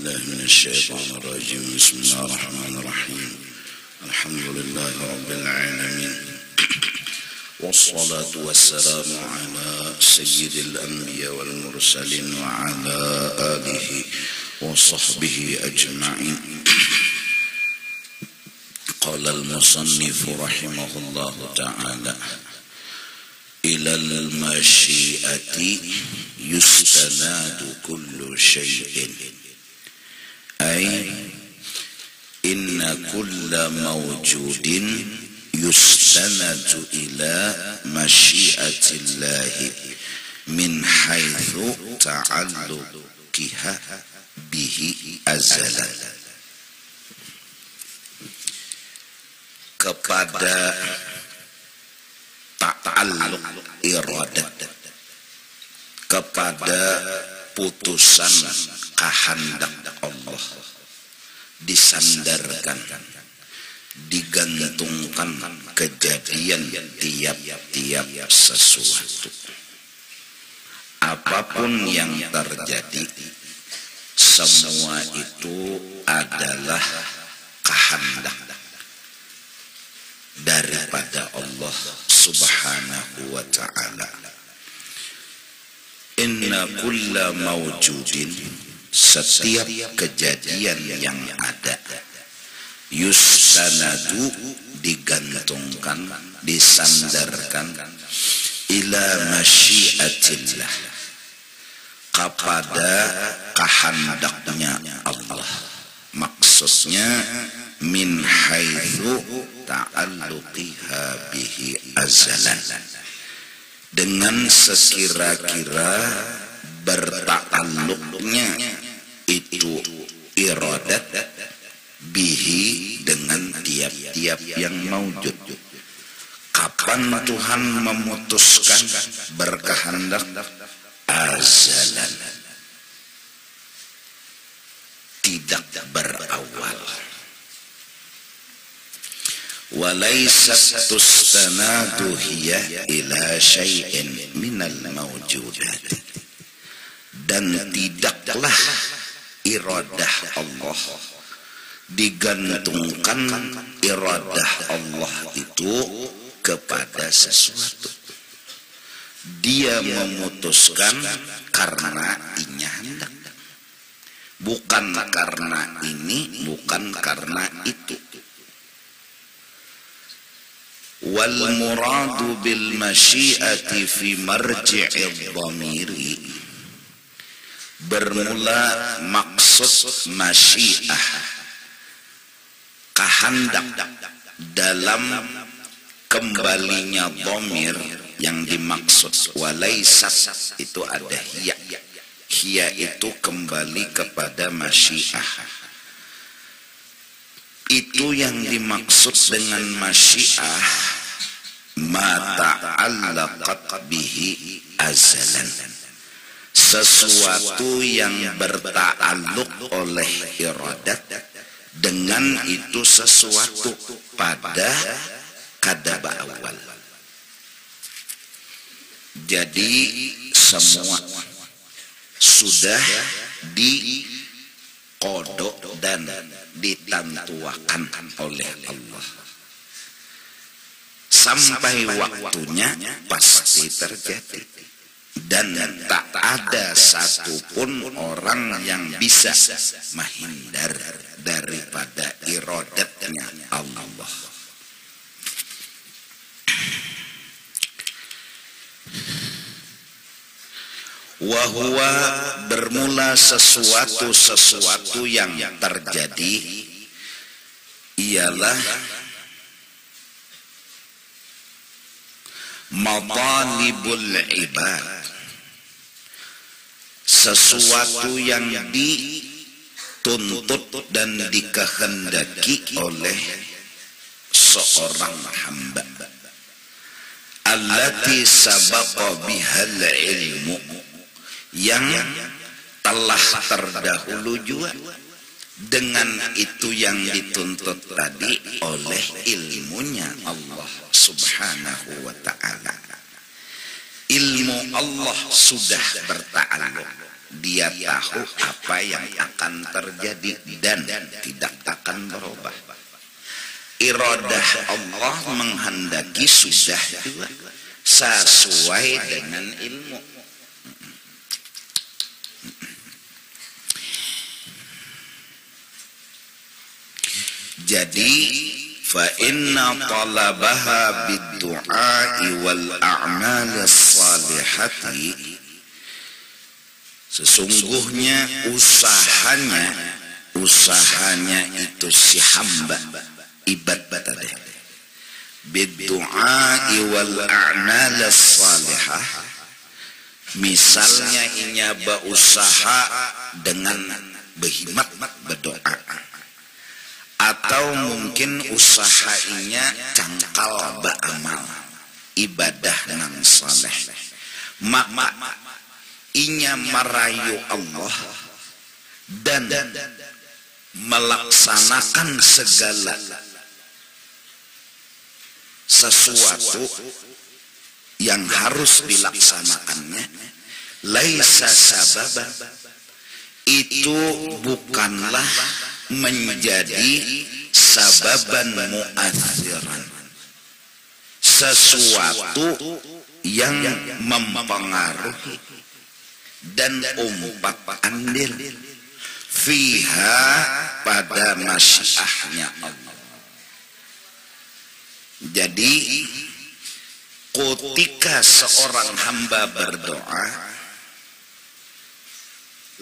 بالله من الشيطان الرجيم. بسم الله الرحمن الرحيم. الحمد لله رب العالمين، والصلاة والسلام على سيد الأنبياء والمرسلين وعلى آله وصحبه أجمعين. قال المصنف رحمه الله تعالى: إلى المشيئة يستند كل شيء، أي إن كل موجود يستند إلى مشيئة الله من حيث تعلقها به أزلا. Kepada ta'alluq iradat, kepada putusan kehendak Allah, disandarkan, digantungkan kejadian tiap-tiap sesuatu. Apapun yang terjadi, semua itu adalah kehendak daripada Allah Subhanahu wa ta'ala. Inna kulla mawjudin, setiap kejadian yang ada, yustanadu, digantungkan, disandarkan, ila masyiatillah, kepada kehendaknya Allah. Maksudnya min haitsu ta'alluqiha bihi azalan, dengan sekira-kira berta'alluqnya itu iradat bihi, dengan tiap-tiap yang maujud. Kapan Tuhan memutuskan berkehendak? Azalan, tidak berawal. Walaysat tustanadu hiya ila syai'in minal mawjudat, dan tidaklah iradah Allah digantungkan iradah Allah itu kepada sesuatu. Dia memutuskan karena inya hendak, bukan karena ini, bukan karena itu. Wal muradu bil masyiati fi marji'id dhamiri, bermula maksud masyiah, kehendak, dalam kembalinya dhamir yang dimaksud. Walaysat itu ada hiya, hiya itu kembali kepada masyiah. Itu yang dimaksud dengan masyiah, ma ta'allaqat bihi azalan, sesuatu yang berta'alluq oleh iradat dengan itu sesuatu pada kadaba awal. Jadi semua sudah dikodok dan ditentuakan oleh Allah. Sampai waktunya pasti terjadi, dan tak ada satupun orang yang bisa menghindar daripada iradatnya Allah. Wahuwa, bermula sesuatu yang terjadi ialah matalibul ibad, sesuatu yang dituntut dan dikehendaki oleh seorang hamba. Allati sabaqa bihal ilmu, yang telah terdahulu juga dengan itu yang dituntut tadi oleh ilmunya Allah Subhanahu wa ta'ala. Ilmu Allah sudah berta'alluq Dia tahu apa yang akan terjadi dan tidak akan berubah. Iradah Allah menghendaki sudah dua, sesuai dengan ilmu. Jadi fa inna talabaha bid-du'a'i wal a'mal as-salihati, sesungguhnya usahanya itu si hamba ibadah bid-du'a'i wal a'mal as-salihah, misalnya inya berusaha dengan berkhidmat berdoa, atau mungkin usahanya cangkal beramal ibadah nang saleh, maka inya merayu Allah dan melaksanakan segala sesuatu yang harus dilaksanakannya. Laisa sababan, itu bukanlah menjadi sababan mu'athiran, sesuatu yang mempengaruhi dan umpat andil fiha pada masyiahnya Allah. Jadi ketika seorang hamba berdoa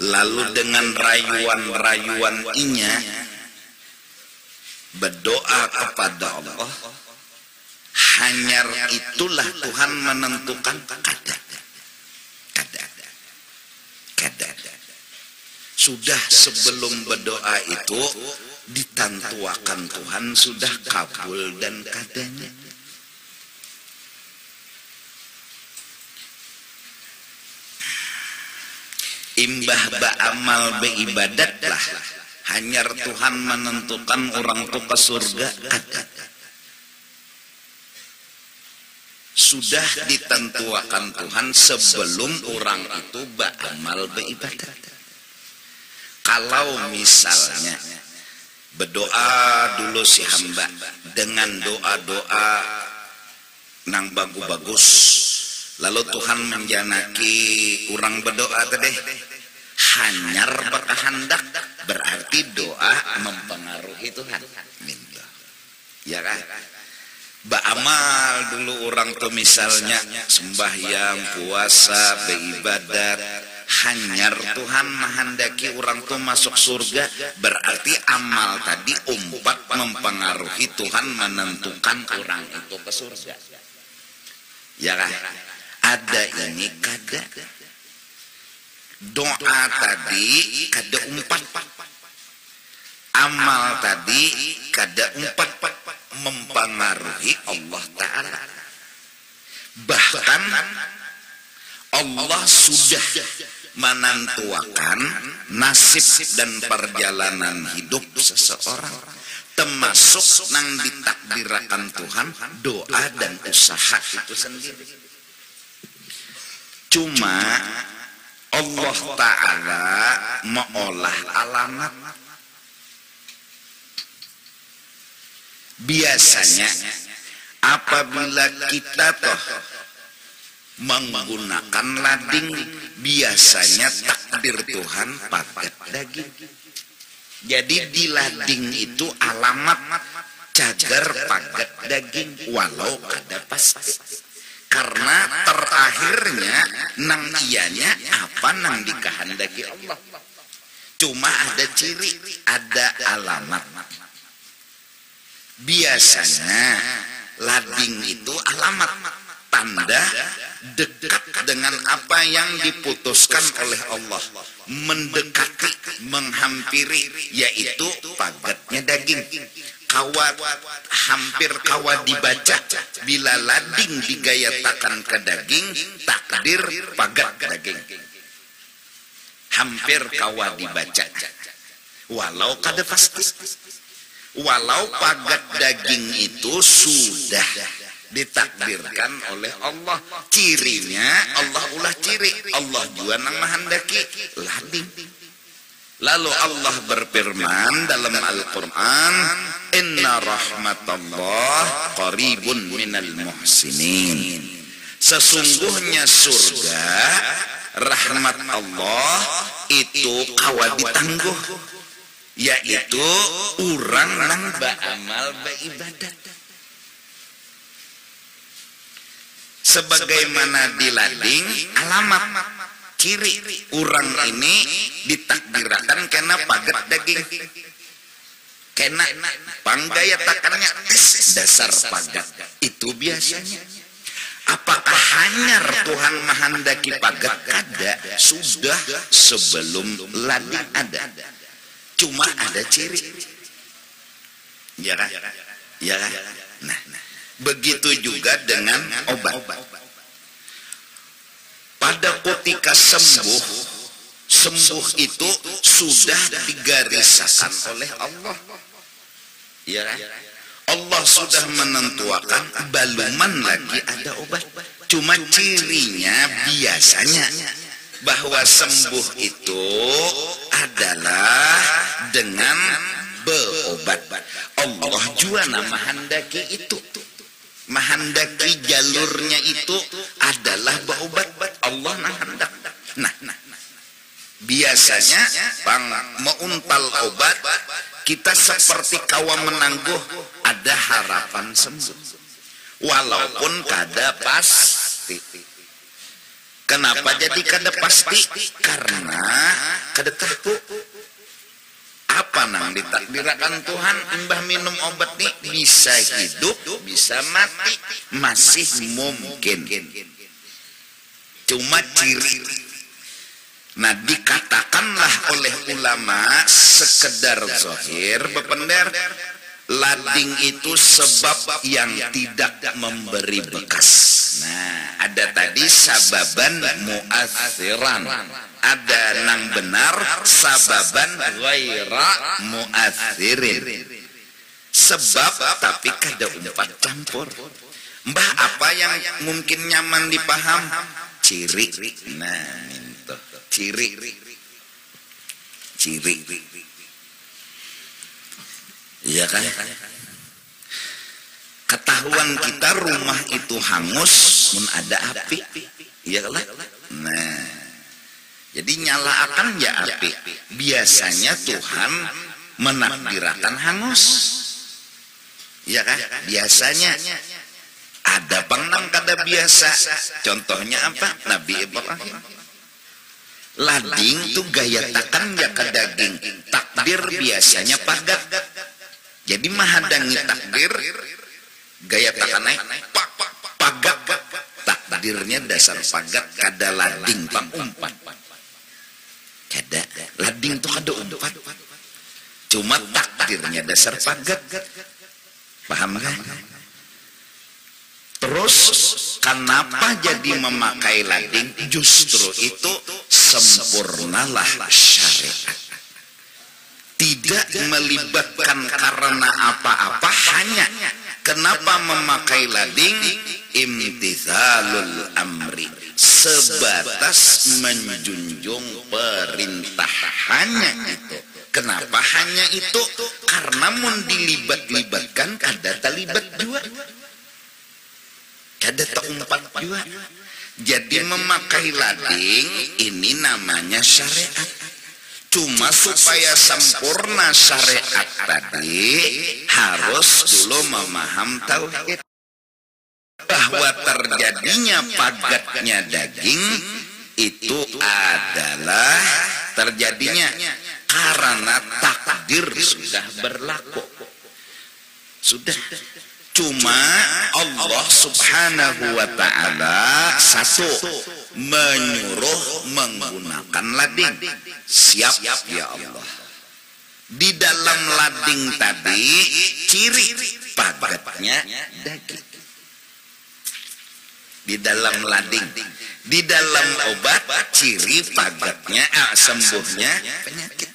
lalu dengan rayuan-rayuan inya berdoa kepada Allah, hanya itulah Tuhan menentukan kadar. Sudah sebelum berdoa itu ditentuakan Tuhan sudah kabul dan kadanya. Imbah ba'amal beibadatlah, hanya Tuhan menentukan orang itu ke surga kada. Sudah ditentuakan Tuhan sebelum orang itu beramal beribadat. Kalau misalnya berdoa dulu si hamba dengan doa-doa nang bagus-bagus, lalu Tuhan menjanaki orang berdoa tadi hanyar berkehendak, berarti doa mempengaruhi Tuhan. Ya kan? Beramal dulu orang tuh misalnya sembahyang, puasa, beribadat, hanyar Tuhan menghendaki orang tuh masuk surga, berarti amal tadi umpat mempengaruhi Tuhan menentukan orang itu ke surga. Ya kan? Ada ini kada. Doa tadi kada umpat, amal tadi kada umpat mempengaruhi Allah Ta'ala. Bahkan Allah sudah menentukan nasib dan perjalanan hidup seseorang, termasuk nang ditakdirkan Tuhan doa dan usaha itu sendiri. Cuma Allah Ta'ala mengolah alamat. Biasanya apabila kita toh menggunakan lading, biasanya takdir Tuhan paket daging. Jadi di lading itu alamat cagar paket daging, walau kada pasti. Karena terakhirnya nang ianya apa nang dikehendaki Allah. Cuma ada ciri, ada alamat. Biasanya lading itu alamat, tanda dekat dengan apa yang diputuskan oleh Allah, mendekati, menghampiri, yaitu pagatnya daging. Hampir kawa dibaca bila lading digayatakan ke daging, takdir pagat daging. Hampir kawa dibaca, walau kada pasti. Walau pagat daging itu sudah ditakdirkan oleh Allah. Cirinya Allah ulah ciri, Allah jua nang mahandaki lading. Lalu Allah berfirman dalam Al-Quran, inna rahmatallah qaribun minal muhsinin. Sesungguhnya surga, rahmat Allah itu kawa ditangguh, yaitu orang nang beramal beribadat. Sebagaimana dilading alamat ciri orang ini ditakdirkan kena pagat daging, kena panggaya takannya dasar pagat itu biasanya. Apakah hanyar Tuhan mahandaki pagat? Kada, sudah sebelum lading ada, cuma ada ciri, ya kan? Ya kan? Nah, begitu juga dengan obat. Pada ketika sembuh itu sudah digariskan oleh Allah. Ya kan? Allah sudah menentukan baluman lagi ada obat. Cuma cirinya biasanya bahwa sembuh itu adalah dengan berobat. Allah juga nama handaki itu. Mahandaki jalurnya itu adalah berobat. Allah nah hendak. Nah, biasanya bang meuntal obat kita seperti kawa menangguh ada harapan sembuh walaupun kada pasti. Kenapa jadi kada pasti? Karena kada tahu apa nang ditakdirkan Tuhan. Mbah minum obat nih bisa hidup bisa mati masih mungkin, cuma ciri. Nah, dikatakanlah oleh ulama sekedar zahir bepender, lading itu sebab yang tidak memberi bekas. Nah, ada tadi sababan mu'athiran, ada nang benar sababan ghaira mu'athirin. Sebab tapi kada umpat campur. Mbah apa yang mungkin nyaman dipaham? Ciri. Nah, ciri iya kan? Ketahuan kita rumah itu hangus mun ada api, iya kan? Nah, jadi nyalakan ya api. Biasanya Tuhan menakdirkan hangus, iya kan? Biasanya ada penang kada biasa. Contohnya apa? Nabi Ibrahim. Lading tuh gaya takan ya ke daging. Takdir biasanya pagat. Jadi mahadangi takdir gaya takan naik pagat. Takdirnya dasar pagat, kada lading pangumpat. Kada lading tuh kada umpat. Cuma takdirnya dasar pagat. Paham kan? Terus kenapa jadi memakai lading? Justru itu sempurnalah syariat. Tidak melibatkan karena apa-apa, hanya kenapa memakai lading? Imtithalul amri, sebatas menjunjung perintah, hanya itu. Kenapa hanya itu? Karena mun dilibat-libatkan kada terlibat juga. Kada terumpat juga. Jadi memakai lading ini namanya syariat. Cuma supaya sempurna syariat tadi harus dulu memaham tauhid. Bahwa terjadinya pagatnya daging itu adalah terjadinya karena takdir sudah berlaku. Sudah. Cuma Allah subhanahu wa ta'ala satu menyuruh menggunakan lading. Siap ya Allah. Di dalam lading tadi ciri pagatnya daging. Di dalam lading, di dalam obat ciri pagatnya sembuhnya penyakit.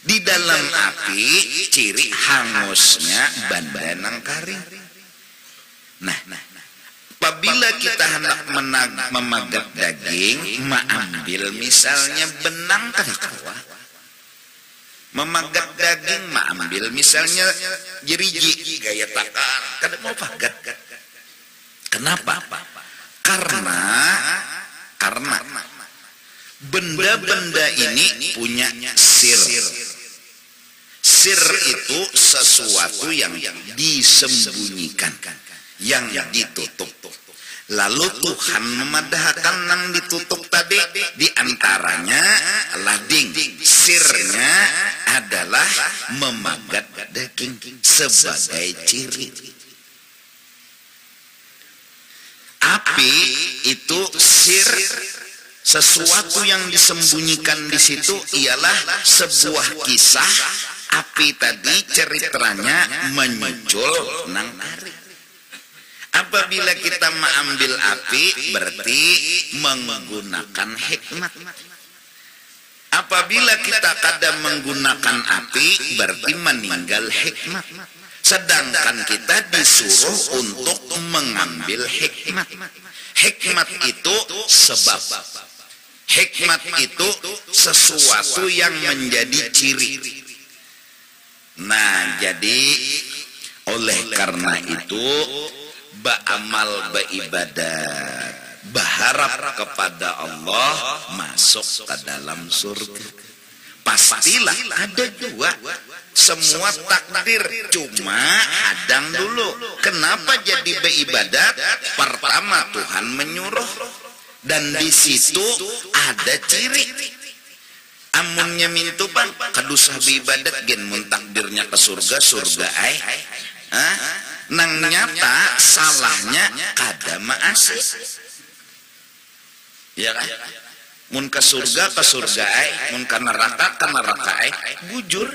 Di dalam api ciri hangusnya ban-banang karing. Nah, Apabila kita hendak memagat daging, ambil misalnya benang kada kawa. Memagat daging, ambil misalnya jeriji, gaya takan, kada mau pagat. Kenapa? Karena benda-benda ini punya sir. Sir itu sesuatu yang disembunyikan, yang ditutup. Lalu Tuhan memadahkan yang ditutup tadi, diantaranya lading. Sirnya adalah memagat daging sebagai ciri. Api itu sir, sesuatu yang disembunyikan di situ ialah sebuah kisah. Api tadi ceritanya menyusul nang tarik. Apabila kita mengambil api, berarti menggunakan hikmat. Apabila kita kadang menggunakan api, berarti meninggal hikmat. Sedangkan kita disuruh untuk mengambil hikmat. Hikmat itu sebab. Hikmat itu sesuatu yang menjadi ciri. Nah, jadi oleh karena itu beramal, beribadat, berharap kepada Allah, masuk ke dalam surga. Pastilah ada juga semua takdir, cuma hadang dulu. Kenapa jadi beribadat? Pertama Tuhan menyuruh, dan di situ ada ciri. Amunnya mintu bang, kadusah beribadat gen mun takdirnya ke surga ai. Nang nyata salahnya kada maasi. Ya kan? Mun ke surga ai, mun ke neraka ai. Bujur.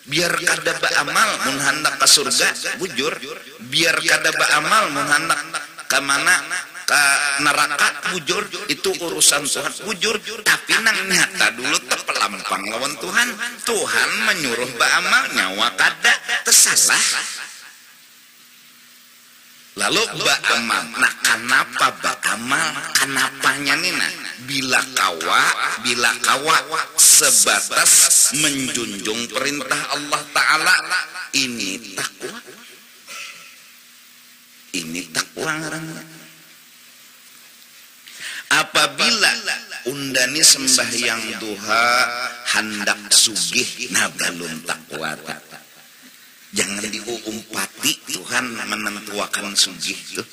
Biar kada beramal mun hendak ke surga, bujur. Biar kada beramal mun hendak ke mana? Ke neraka, bujur. Itu urusan Tuhan, bujur. Tapi nang nyata dulu terpelampang lawan Tuhan. Tuhan menyuruh beramal, nyawa kada tersalah. Lalu beramal. Nah, kenapa beramal? Kenapanya nih? Nah, bila kawa sebatas menjunjung perintah Allah Ta'ala, ini takwa. Ini takwa ngarangnya. Apabila undani sembahyang duha hendak sugih, nah belum takwa. Jangan diumpati Tuhan menentuakan sugih tuh.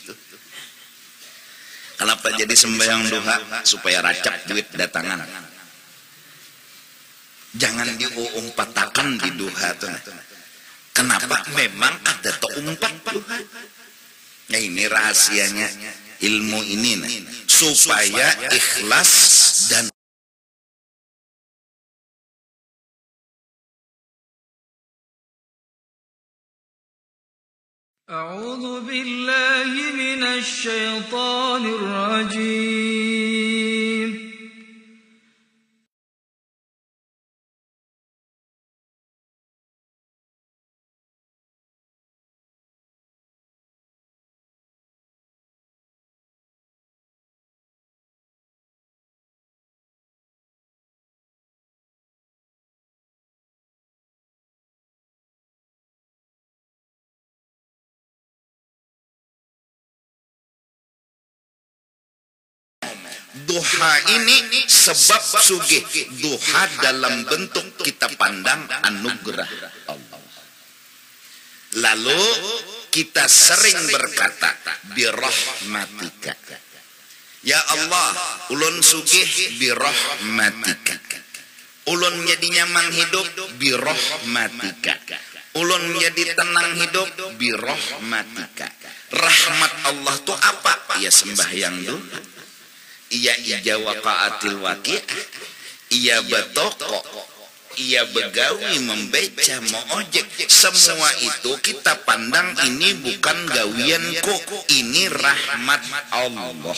Kenapa jadi sembahyang duha? Supaya racap duit datangan. Jangan diumpatakan di duha tuh. Kenapa? Memang ada umpat Tuhan. Nah, ini rahasianya ilmu ini, nah, supaya ikhlas dan أعوذ بالله من الشيطان الرجيم duha ini sebab sugih. Duha dalam bentuk kita pandang anugerah Allah. Lalu kita sering berkata birahmatika, ya Allah, ulun sugih birahmatika. Ulun jadi nyaman hidup birahmatika. Ulun jadi tenang hidup birahmatika. Rahmat Allah itu apa? Ya sembahyang dulu. Ia waqa'atil waqi'ah, ia betoko, ia begawi, membeca, mau ojek. Semua itu kita pandang ini bukan gawianku, ini rahmat Allah.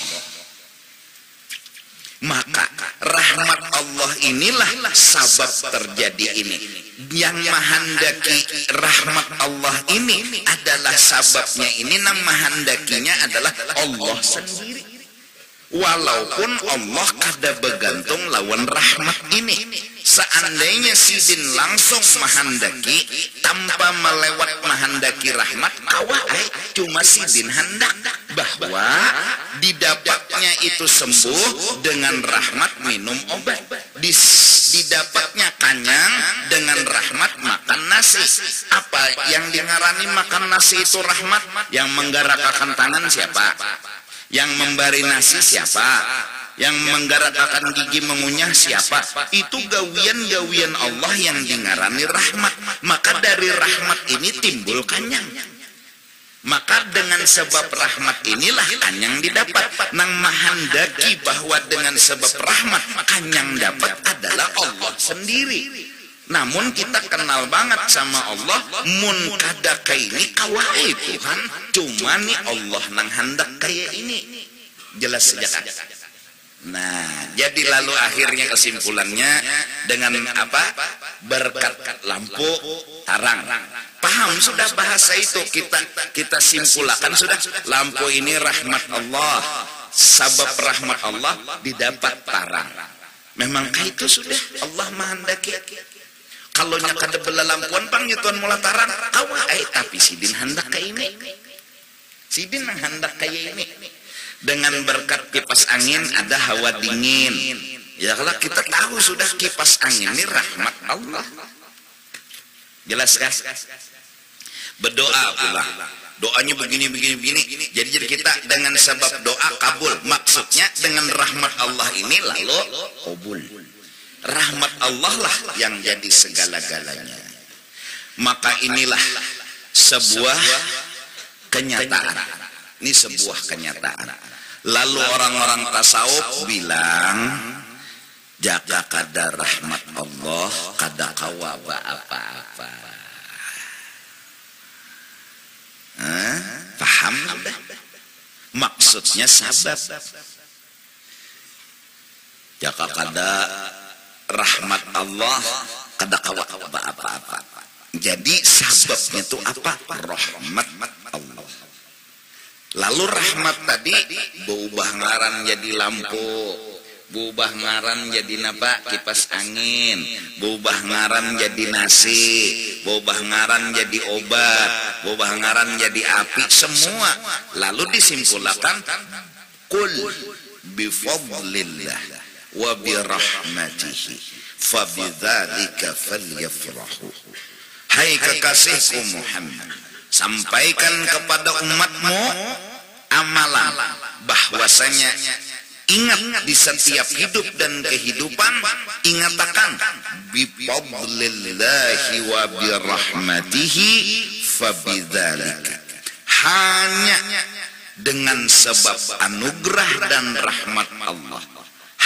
Maka rahmat Allah inilah sabab terjadi ini. Yang menghendaki rahmat Allah ini adalah sababnya ini, menghendakinya adalah Allah sendiri. Walaupun Allah kada bergantung lawan rahmat ini. Seandainya sidin langsung menghendaki tanpa melewat menghendaki rahmat, kawai cuma sidin hendak bahwa didapatnya itu sembuh dengan rahmat minum obat, didapatnya kanyang dengan rahmat makan nasi. Apa yang dingarani makan nasi itu rahmat? Yang menggerakkan tangan siapa? Yang memberi nasi siapa? Yang menggerakkan gigi mengunyah siapa? Itu gawian-gawian Allah yang dingarani rahmat. Maka dari rahmat ini timbul kanyang. Maka dengan sebab rahmat inilah kanyang didapat. Nang menghendaki bahwa dengan sebab rahmat kanyang dapat adalah Allah sendiri. Namun kita kenal banget sama Allah, mun kada kayak ini kawai Tuhan, cuma nih Allah nang hendak kayak ini. Jelas sejak. Nah, jadi lalu akhirnya kesimpulannya dengan apa? Berkat lampu tarang. Paham sudah bahasa itu, kita simpulkan sudah. Lampu ini rahmat Allah, sabab rahmat Allah didapat tarang. Memang itu sudah Allah menghendaki. Kalau nya kada bela lampuan pang nyutuan mula tarang, kawai tapi sidin hendak kayak ini. Sidin hendak kayak ini. Dengan berkat kipas angin ada hawa dingin. Ya kalau kita tahu sudah kipas angin ini rahmat Allah. Jelas kan? Berdoa pula. Doanya begini. Jadi kita dengan sebab doa kabul. Maksudnya dengan rahmat Allah ini lalu kabul. Rahmat Allah lah yang jadi segala-galanya. Maka inilah sebuah kenyataan. Ini sebuah kenyataan. Lalu orang-orang tasawuf bilang, jaga kada rahmat Allah, kada kawaba apa-apa. Paham sudah? Maksudnya sabab. Jaga kada rahmat Allah, kada kawaba apa-apa. Jadi sababnya itu apa? Rahmat Allah. Lalu rahmat tadi berubah ngaran jadi lampu, berubah ngaran jadi napa? Kipas angin, berubah ngaran jadi nasi, berubah ngaran jadi obat, berubah ngaran jadi api, semua. Lalu disimpulkan kul bifadlillah wa birahmatihi fabidzalika falyafrahu. Hai kekasihku Muhammad, sampaikan kepada umatmu amalan bahwasanya ingat di setiap hidup dan kehidupan, ingatkan bifadlillahi wa birahmatihi fabidzalika, hanya dengan sebab anugerah dan rahmat Allah,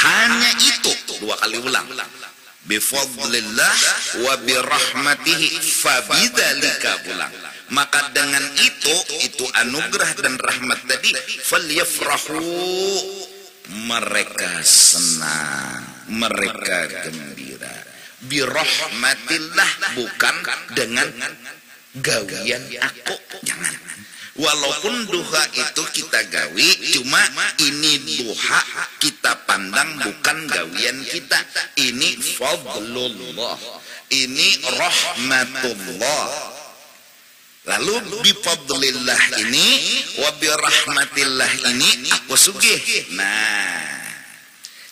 hanya itu. Dua kali ulang, bifadlillah wa birahmatihi fabidzalika, ulang. Maka dengan itu anugerah dan rahmat tadi, falyafrahu, mereka senang, mereka gembira. Birahmatillah, bukan dengan gawian aku, jangan. Walaupun duha itu kita gawi, cuma ini duha kita pandang bukan gawian kita. Ini fadlullah, ini rahmatullah. Lalu bifadlillah ini wa birahmatillah ini aku sugih. Nah,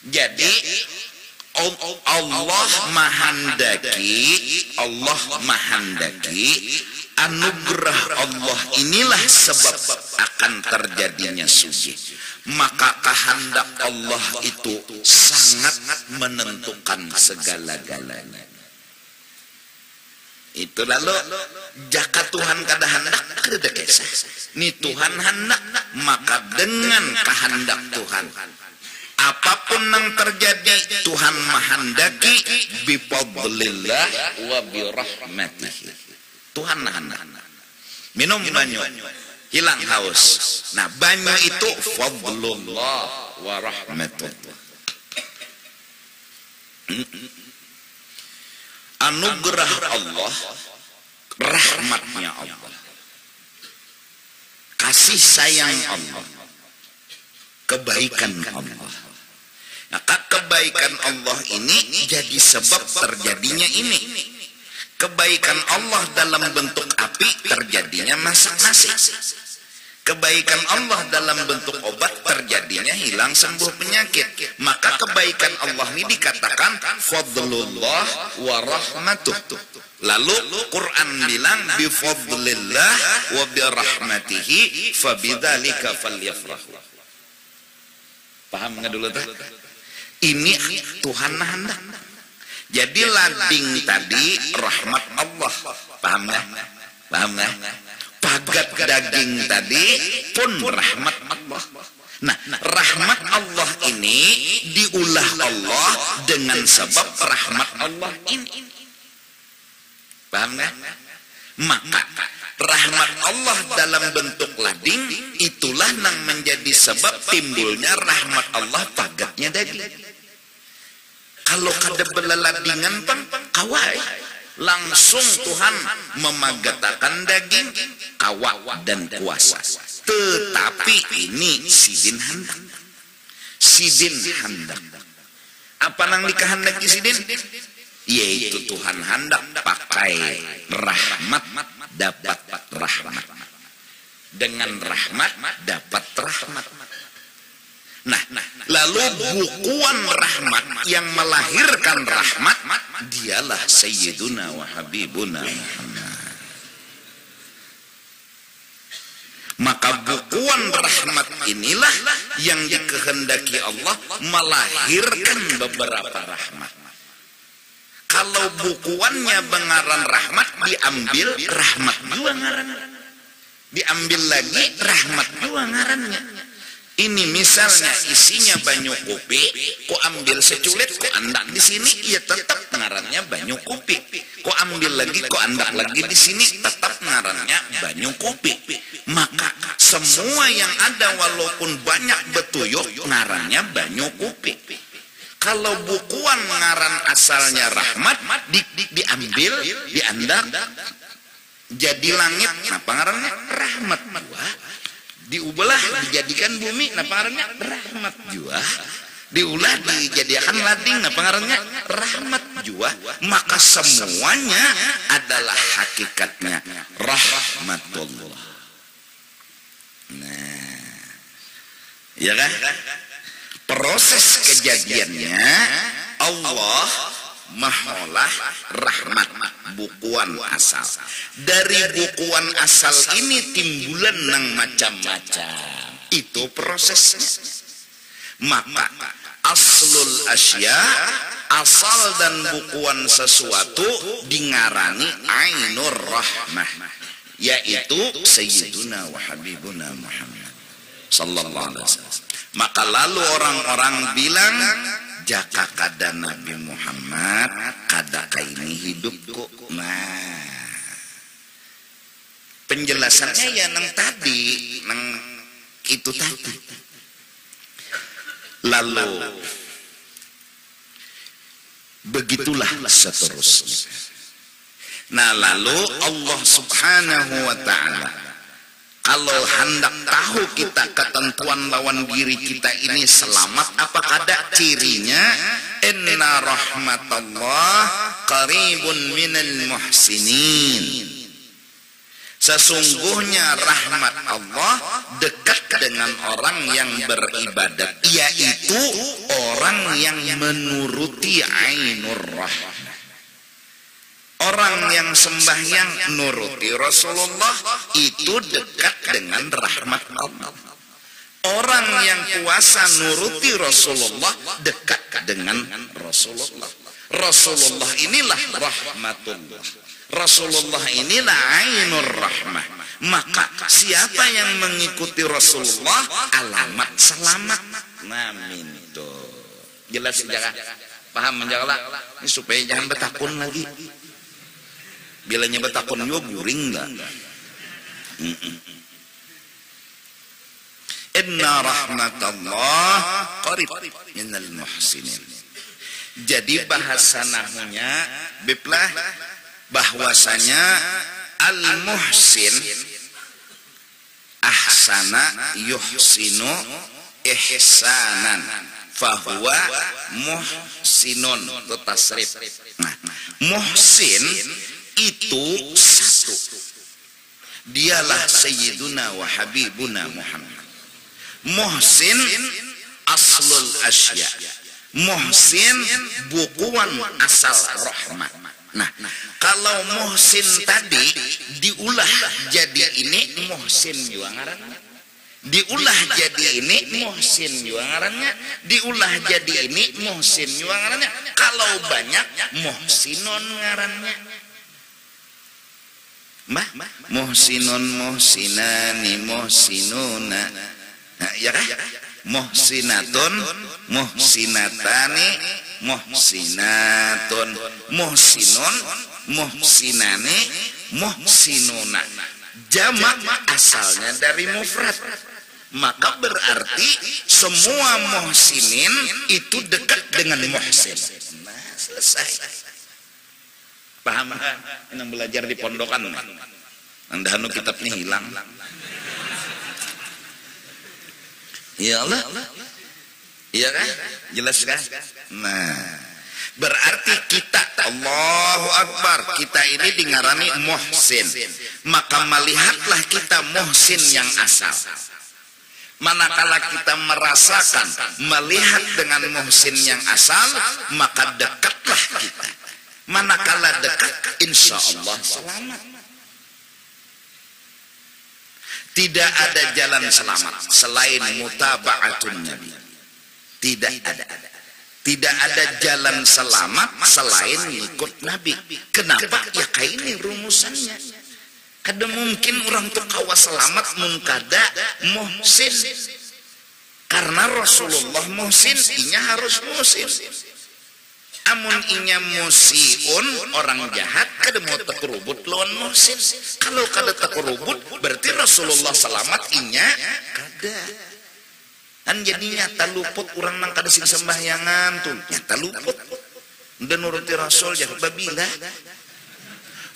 jadi Allah menghendaki anugerah Allah inilah sebab akan terjadinya sugih. Maka kehendak Allah itu sangat menentukan segala-galanya. Itu lalu jaka Tuhan kada hendak kada kisah. Ni Tuhan hendak, maka dengan kehendak Tuhan apapun yang terjadi Tuhan menghendaki bifadlillah wa birahmatihi. Tuhan hendak. Minum banyu, hilang haus. Nah, banyu itu fadlullah wa rahmatullah. Anugerah Allah, rahmatnya Allah, kasih sayang Allah, kebaikan Allah. Maka kebaikan Allah ini jadi sebab terjadinya ini. Kebaikan Allah dalam bentuk api terjadinya masak nasi. Kebaikan Allah dalam bentuk obat terjadinya hilang sembuh penyakit. Maka kebaikan Allah ini dikatakan fadlullah wa rahmatuh. Lalu Quran bilang bi fadlillah wa bi rahmatihi fabidzalika falyafrahu. Paham nggak dulu tuh? Ini Tuhan hendak. Jadi lading tadi rahmat Allah. Paham nggak? Paham nggak? Pagat daging tadi pun rahmat Allah. Nah, rahmat Allah ini diulah Allah dengan sebab rahmat Allah ini. Paham nggak? Maka rahmat Allah dalam bentuk lading itulah yang menjadi sebab timbulnya rahmat Allah pagatnya daging. Kalau kada belaladingan pang kawai langsung Tuhan memagatakan daging kawak dan kuasa. Tetapi ini sidin hendak. Sidin hendak. Apa nang dikehendaki sidin? Yaitu Tuhan hendak pakai rahmat dapat rahmat. Dengan rahmat dapat rahmat. Nah, lalu bukuan rahmat yang melahirkan rahmat dialah Sayyiduna wa Habibuna Muhammad. Maka bukuan rahmat inilah yang dikehendaki Allah melahirkan beberapa rahmat. Kalau bukuannya bengaran rahmat diambil rahmat juga ngarannya. Diambil lagi rahmat juga ngarannya. Ini misalnya isinya banyu kopi, kok ambil seculit, kok andak di sini, ya tetap ngarannya banyu kopi. Kok ambil lagi, kok andak lagi di sini, tetap ngarannya banyu kopi. Maka semua yang ada walaupun banyak betuyuk ngarannya banyu kopi. Kalau bukuan ngaran asalnya rahmat, diambil, diandak, jadi langit, apa ngarannya? Rahmat. Diubelah dijadikan bumi, nah pengarannya rahmat jua. Diulah dijadikan lading, nah pengarannya rahmat jua. Maka semuanya adalah hakikatnya rahmatullah. Nah, ya kan? Proses kejadiannya Allah maholah rahmat bukuan asal. Dari bukuan asal ini timbulan nang macam-macam. Itu prosesnya. Maka aslul asya, asal dan bukuan sesuatu dingarani ainur rahmah, yaitu Sayyiduna wa Habibuna Muhammad sallallahu alaihi wasallam. Maka lalu orang-orang bilang, jaka kada Nabi Muhammad kada kaini hidupku. Nah, penjelasannya ya nang tadi, nang itu tadi. Lalu begitulah seterusnya. Nah, lalu Allah Subhanahu wa ta'ala kalau hendak tahu kita ketentuan lawan diri kita ini selamat apa kada, cirinya inna rahmatallah qaribun minal muhsinin. Sesungguhnya rahmat Allah dekat dengan orang yang beribadat, yaitu orang yang menuruti ainur rahmah. Orang yang sembahyang nuruti Rasulullah itu dekat dengan rahmat Allah. Orang yang puasa nuruti Rasulullah dekat dengan Rasulullah. Rasulullah inilah rahmatullah. Rasulullah inilah ainur rahmah. Maka siapa yang mengikuti Rasulullah alamat selamat. Amin. Tuh. Jelas jaga. Paham menjaga. Ini supaya jangan bertakun lagi. Bilanya bertakun juga guring lah. Inna rahmatallah qarib minal muhsinin. Jadi bahasa nahunya biplah bahwasanya al-muhsin ahsana yuhsinu ihsanan fahuwa muhsinun, itu tasrif. Nah, muhsin itu satu, dialah sayyiduna wa habibuna Muhammad. Muhsin aslul asya, muhsin bukuan asal rahmat. Nah, kalau muhsin tadi diulah jadi ini muhsin juga ngarannya, diulah jadi ini muhsin juga ngarannya, diulah jadi ini muhsin juga ngarannya. Kalau banyak muhsinun ngarannya. Mbah, muhsinun muhsinani muhsinuna, nah, ya kah? Muhsinatun muhsinatani muhsinatun, muhsinun muhsinani muhsinuna. Jamak asalnya dari mufrad, maka berarti semua muhsinin itu dekat dengan muhsin. Nah, selesai. Paham kan? Yang belajar di pondokan, anda anu kitabnya hilang. Ya Allah, iya kan? Jelas kan? Nah, berarti kita, Allahu Akbar, kita ini dingarani muhsin. Maka melihatlah kita muhsin yang asal. Manakala kita merasakan melihat dengan muhsin yang asal, maka dekatlah kita. Manakala dekat, insya Allah selamat. Tidak ada jalan selamat selain mutaba'atun Nabi. Tidak ada. Tidak ada jalan selamat selain ikut Nabi. Kenapa? Ya kayak ini rumusannya. Kada mungkin orang tuh kawa selamat munkada muhsin. Karena Rasulullah muhsin, inya harus muhsin. Amun inya musiun, orang jahat kada mau tekerubut lawan muhsin. Kalau kada tekerubut berarti Rasulullah selamat, inya kada. Kan jadi nyata luput orang nang kada sing sembahyangan tuh, nyata luput. Dan nuruti Rasul jah babila.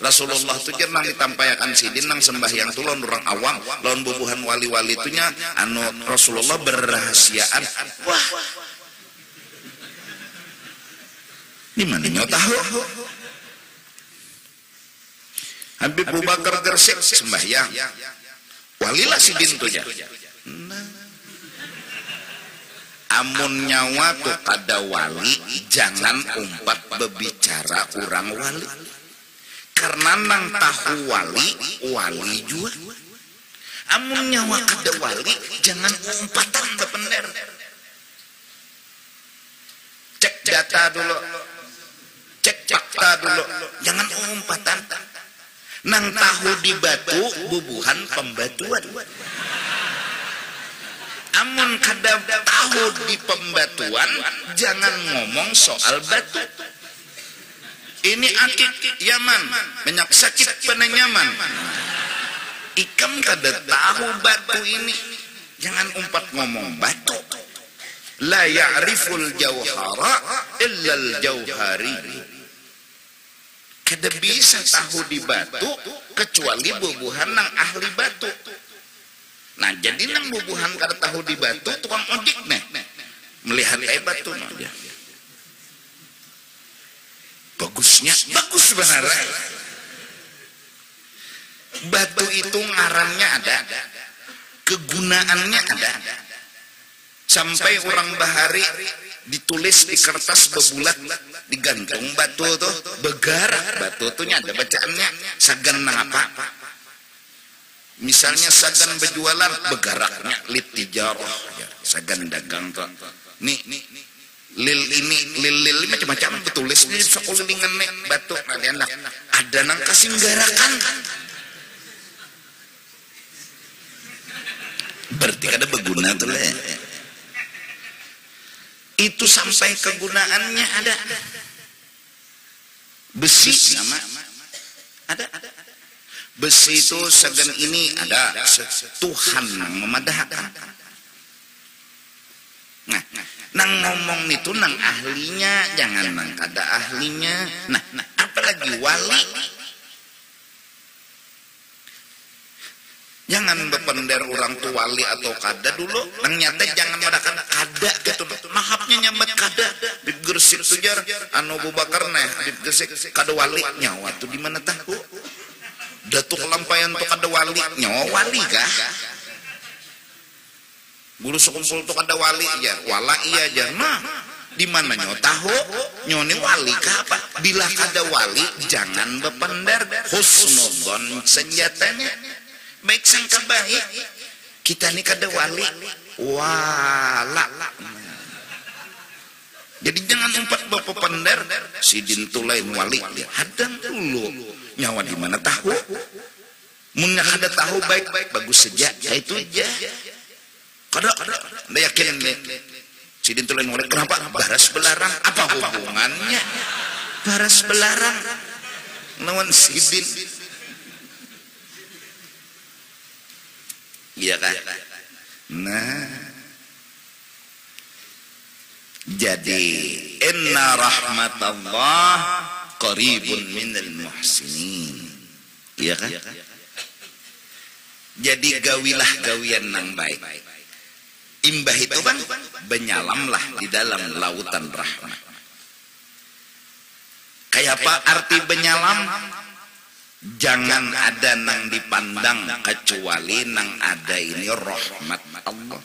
Rasulullah tuh jangan ditampayakan sidin nang sembahyang tuh lawan orang awam, lawan bubuhan wali-wali tunya anu Rasulullah berrahasiaan. Wah, di mana nyo tahu? Habib Abu Bakar Gersik sembahyang, walilah sidin tuh ya. Amun nyawa tuh kada wali, jangan umpat berbicara orang wali. Karena nang tahu wali, wali juga. Amun nyawa kada wali, jangan umpatan bener. Cek data dulu, cek fakta dulu, jangan umpatan. Nang tahu di batu, bubuhan pembatuan. Amun kada tahu di pembatuan, jangan ngomong soal batu. Ini akik Yaman, banyak sakit pada nyaman. Ikam kada tahu batu ini, jangan umpat ngomong batu. La ya'riful jauhara illal jauhari. Kada bisa tahu di batu kecuali bubuhan nang ahli batu. Nah, jadi nang bubuhan kada tahu di batu, tukang ojek nih melihat batu no dia. Bagusnya, bagus benar. Batu itu ngarannya ada, kegunaannya ada. Sampai orang bahari ditulis di kertas bebulat, digantung batu tuh, begarak batu tuh ada bacaannya, sagan nang apa? Misalnya sagan berjualan, begaraknya lit tijarah, sagan dagang tuh. Nih lil ini macam-macam betulis ini sakulingan nek batu anak ada nang kasih garakan, berarti kada berguna tuh le. Itu sampai kegunaannya ada. Besi sama ada. Besi itu sagan ini ada Tuhan yang memadahkan. Nah, Nang ngomong itu nang ahlinya, jangan nang kada ahlinya. Nah, apalagi wali. Jangan bepender orang tua wali atau kada dulu. Nang nyata jangan madakan kada gitu. Maafnya nyambat kada. Di Gresik tujar anu Abu Bakar neh di Gresik kada wali nyawa tuh di mana tahu. Datuk lampayan tuh kada wali nyawa wali kah? Bulu sekumpul tuh kada wali aja, wala iya aja. Nah, di mana nyawa tahu? Nyoni wali kah apa? Bila kada wali jangan bepender. Husnudzon senjatanya. Baik sangka baik, kita ini kada wali, wala. Jadi jangan umpat bapak pendar, sidin tu lain wali, dia hadang dulu. Nyawa di mana tahu? Munya kada tahu baik-baik bagus saja, itu aja. Kada, anda yakin nih? Sidin tu lain wali, kenapa? Baras belarang, apa hubungannya? Baras belarang, lawan sidin. Iya kan? Nah, jadi inna rahmatallah qaribun minal muhsinin. Iya kan? Jadi gawilah gawian nang baik. Imbah itu bang, benyalamlah di dalam lautan rahmat. Kayak apa arti benyalam? Jangan ada nang dipandang kecuali nang ada ini rahmat Allah.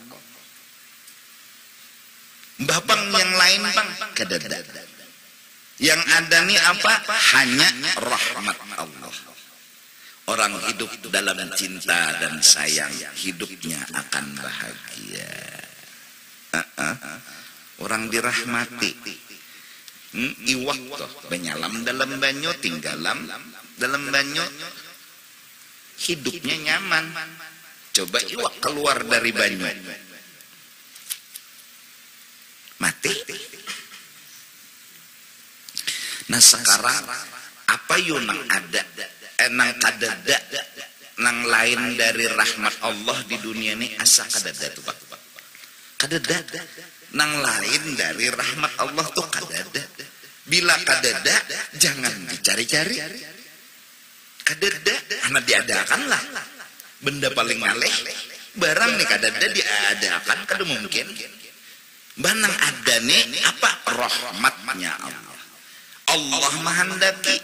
Bapang yang lain bang kedada. Yang ada nih apa? Hanya rahmat Allah. Orang hidup dalam cinta dan sayang, hidupnya akan bahagia. Orang dirahmati. Iwak toh benyalam dalam banyu, tinggalam dalam banyu, hidupnya nyaman. Coba iwak keluar dari banyu, mati. Nah sekarang apa yun nang ada, nang kadada, nang lain dari rahmat Allah di dunia ini asa kadada tuh pak. Kadada, nang lain dari rahmat Allah tuh kadada. Bila kadada, jangan dicari-cari. Kadada, anak diadakanlah. Benda paling maleh, barang nih kadada diadakan, kada mungkin. Banang ada nih apa rahmatnya Allah. Allah menghendaki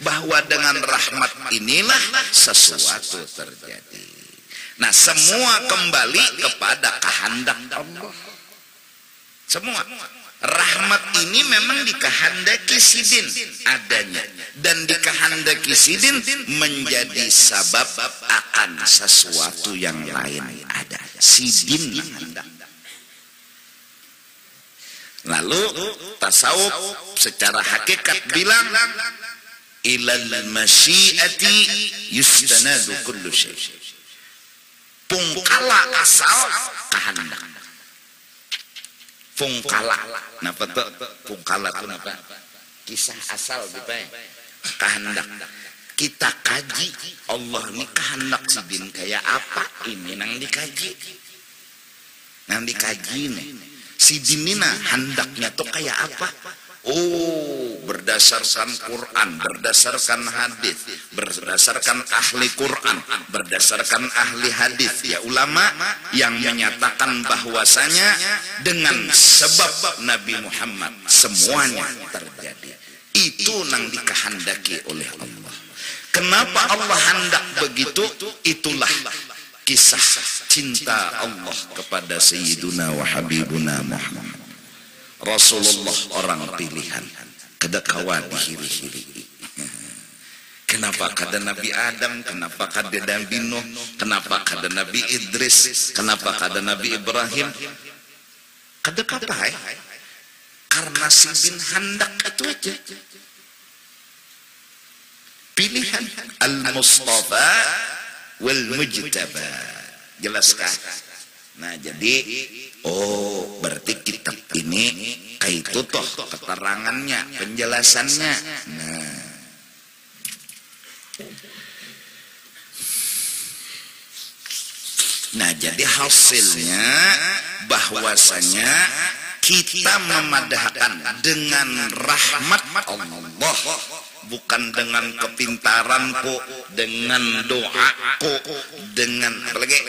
bahwa dengan rahmat inilah sesuatu terjadi. Nah semua kembali kepada kehendak Allah. Semua. Rahmat ini memang dikehendaki sidin adanya, dan dikehendaki sidin menjadi sabab akan sesuatu yang lain ada. Sidin hendak. Lalu tasawuf secara hakikat bilang ilal masyiati yustanadu kullu syai. Pungkala asal kehendak. Pungkala, napa tuh? Pungkala tuh napa? Kisah asal gitu ya. Kehendak. Kita kaji Allah ini kehendak sidin kayak apa ini nang dikaji. Nang dikaji nih. Sidin ini nah hendaknya tuh kayak apa? Oh, berdasarkan Quran, berdasarkan hadis, berdasarkan ahli Quran, berdasarkan ahli hadis, ya ulama yang menyatakan bahwasanya dengan sebab Nabi Muhammad semuanya terjadi. Itu nang dikehendaki oleh Allah. Kenapa Allah hendak begitu? Itulah kisah cinta Allah kepada Sayyiduna wa Habibuna Muhammad. Rasulullah orang pilihan, kada kawan dihiri-hiri. Kenapa kada Nabi Adam, kenapa kada Nabi Nuh, kenapa kada Nabi Idris, kenapa kada Nabi Ibrahim? Kada apa karena sidin hendak itu aja. Pilihan Al-Mustafa wal Mujtaba. Jelaskah? Nah jadi berarti kitab ini kayak itu toh keterangannya, penjelasannya. Nah jadi hasilnya bahwasanya kita memadahkan dengan rahmat Allah, bukan dengan kepintaranku, dengan doaku, dengan apalagi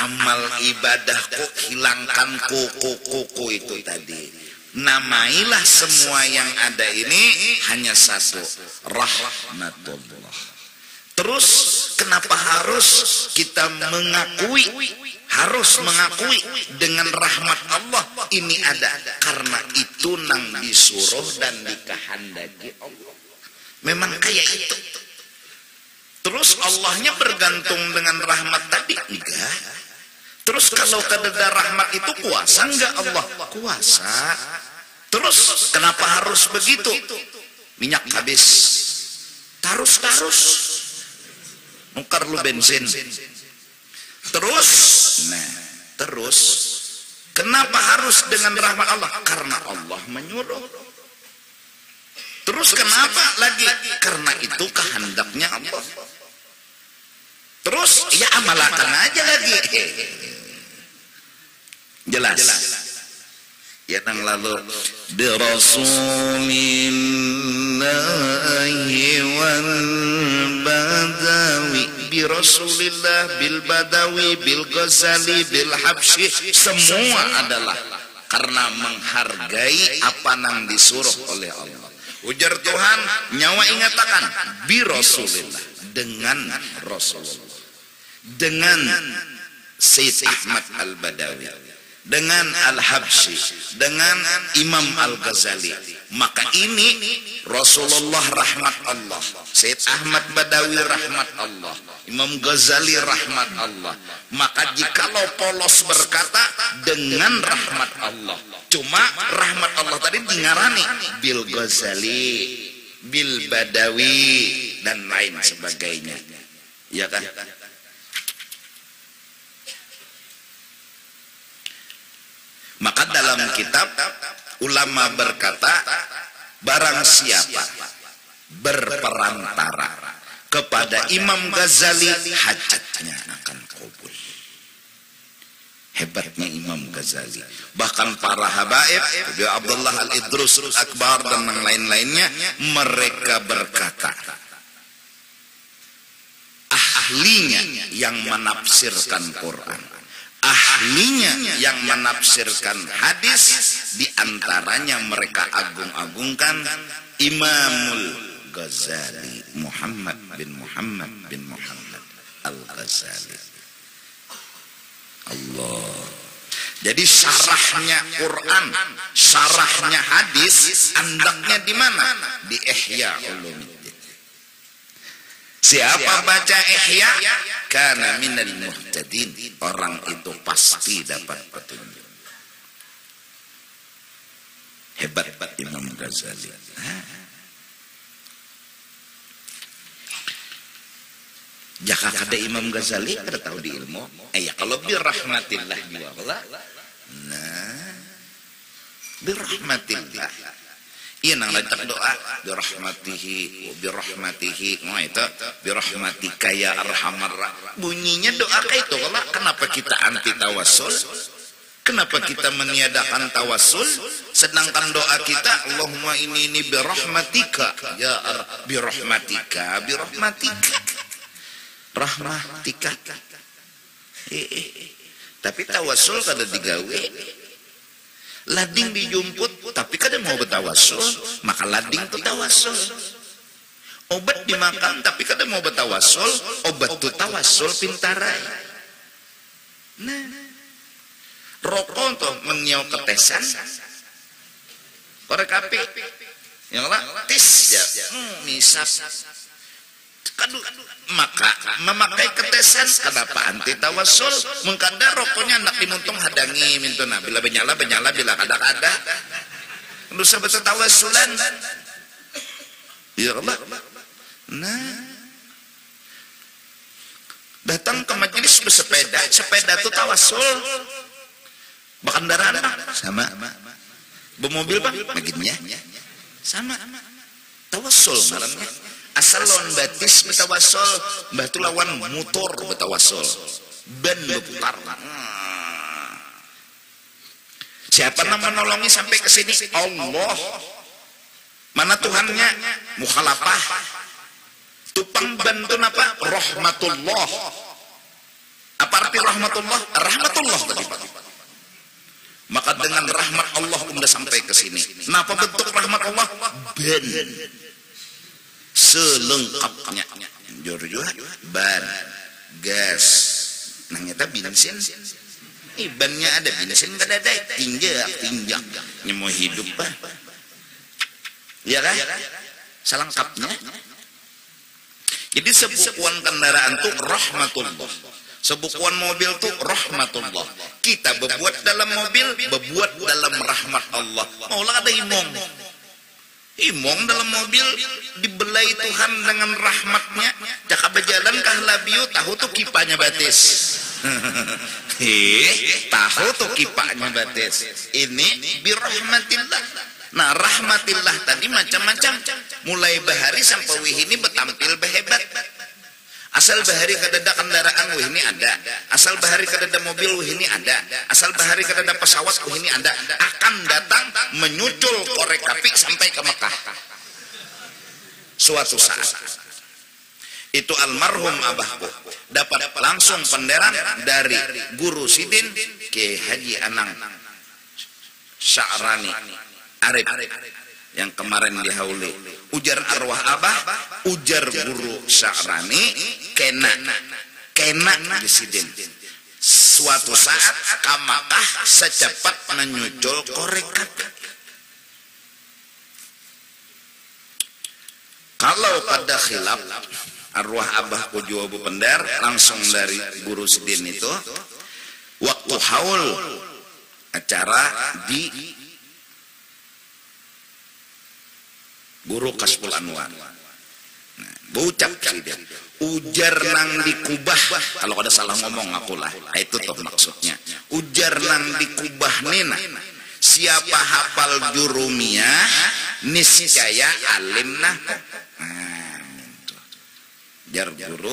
amal ibadahku, hilangkan kuku itu tadi. Namailah semua yang ada ini hanya satu, rahmatullah. Terus kenapa harus kita mengakui, harus mengakui dengan rahmat Allah ini ada? Karena itu nang disuruh dan dikehendaki Allah. Memang kayak itu. Terus Allahnya bergantung dengan rahmat tadi? Enggak. Terus kalau kadada rahmat itu kuasa enggak Allah? Kuasa. Terus kenapa harus begitu? Minyak habis. Tarus. Nukar lu bensin. Terus kenapa harus dengan rahmat Allah? Karena Allah menyuruh. Terus kenapa lagi? Karena itu kehendaknya Allah. Terus ya amalkan aja lagi. Jelas. Ya nang lalu bi rasulillahi wal badawi, bi rasulillah, bil badawi, bil ghazali, bil habsyi, semua adalah karena menghargai apa yang disuruh oleh Allah. Ujar Tuhan, nyawa ingatakan bi rasulillah, dengan Rasulullah, dengan Sayyid Ahmad Al-Badawi, dengan Al-Habsyi, dengan Imam Al-Ghazali. Maka ini Rasulullah rahmat Allah, Sayyid Ahmad Badawi rahmat Allah, Imam Ghazali rahmat Allah. Maka jikalau polos berkata dengan rahmat Allah, cuma rahmat Allah tadi dingarani bil Ghazali, bil Badawi dan lain sebagainya, ya kan? Maka dalam kitab ulama berkata, barang siapa berperantara kepada Imam Ghazali, hajatnya akan kabul. Hebatnya Imam Ghazali. Bahkan para habaib, Abdullah Al-Idrus Akbar dan yang lain-lainnya, mereka berkata, ahlinya yang menafsirkan Quran, ahlinya yang menafsirkan hadis, diantaranya mereka agung-agungkan Imamul Ghazali, Muhammad bin Muhammad bin Muhammad Al-Ghazali. Allah. Jadi syarahnya Quran, syarahnya hadis, andaknya di mana? Di Ihya Ulumuddin. Siapa baca Ihya, kana minal muhtadin, orang itu pasti dapat petunjuk. Hebat Imam Ghazali. Jaka kada Imam Ghazali kada tahu di ilmu. Ya kalau birahmatillah juga. Nah, birahmatillah. Iya nang lajak doa birahmatihi wa birahmatihi. Nah itu birahmatika ya arhamar. Bunyinya doa kayak itu. Kenapa kita anti tawassul? Kenapa kita meniadakan tawassul? Sedangkan doa kita Allahumma ini birahmatika ya birahmatika rahmatika. Tapi tawassul kada digawe. Lading dijumput tapi kada mau bertawassul, maka lading tu tawassul. Obat dimakan tapi kada mau bertawassul, obat tu tawassul pintarai. Nah, rokok tuh mengiau ketesan. Korek api. Yang lah tis ya. Misap. Maka memakai ketesan kenapa anti tawassul? Mengkanda rokoknya nak dimuntung hadangi mintuna, bila benyala bila kada nusa betul tawassulan ya Allah. Nah, datang ke majelis bersepeda, sepeda itu tawassul. Berkendaraan sama, bermobil bang bagiannya sama, tawassul ngarannya. Asal lawan batis betawassul, batu lawan motor betawassul, ban berputar. Siapa yang menolongi sampai ke sini? Allah. Mana Tuhannya? Mukhalafah. Tupang bantu apa? Rahmatullah. Apa arti rahmatullah? Rahmatullah tadi. Maka dengan rahmat Allah udah sampai ke sini. Napa bentuk rahmat Allah? Ben. Selengkapnya. Jujur, ban, gas. Nang eta bensin. Bannya ada bensin nggak ada, tinjak. Nyemo hidup bah. Ya kan? Selengkapnya. Jadi sebukuan kendaraan tuh rahmatullah. Sebukuan mobil tuh rahmatullah. Kita berbuat dalam mobil, berbuat dalam rahmat Allah. Maulah ada imong dalam mobil dibelai Tuhan dengan rahmatnya. Cakap berjalan kah labiu tahu tuh kipanya batis. Tahu tuh kipanya batis. Ini birahmatillah. Nah rahmatillah tadi macam-macam. Mulai bahari sampai wih ini betampil behebat. Asal bahari kadada kendaraan wih ini ada. Asal bahari kadada mobil wih ini ada. Asal bahari kadada pesawat wih ini ada. Akan datang menyucul korek api sampai ke Mekah. Suatu saat. Itu almarhum abahku dapat langsung penderan dari Guru Sidin ke Haji Anang Sya'rani Arif yang kemarin dihauli. Ujar arwah abah, ujar Guru Sya'rani, kena di Sidin. Suatu saat kamakah secepat menyucul korek api. Kalau pada khilaf arwah abahku jawabu pendar langsung dari Guru Sidin itu waktu haul acara di Guru Kasful Anwar. Nah, baucap Sidin ujar nang dikubah, kalau ada salah ngomong akulah, itu tuh maksudnya. Ujar nang dikubah nina siapa hafal jurumiyah niscaya alimnah. Jar Guru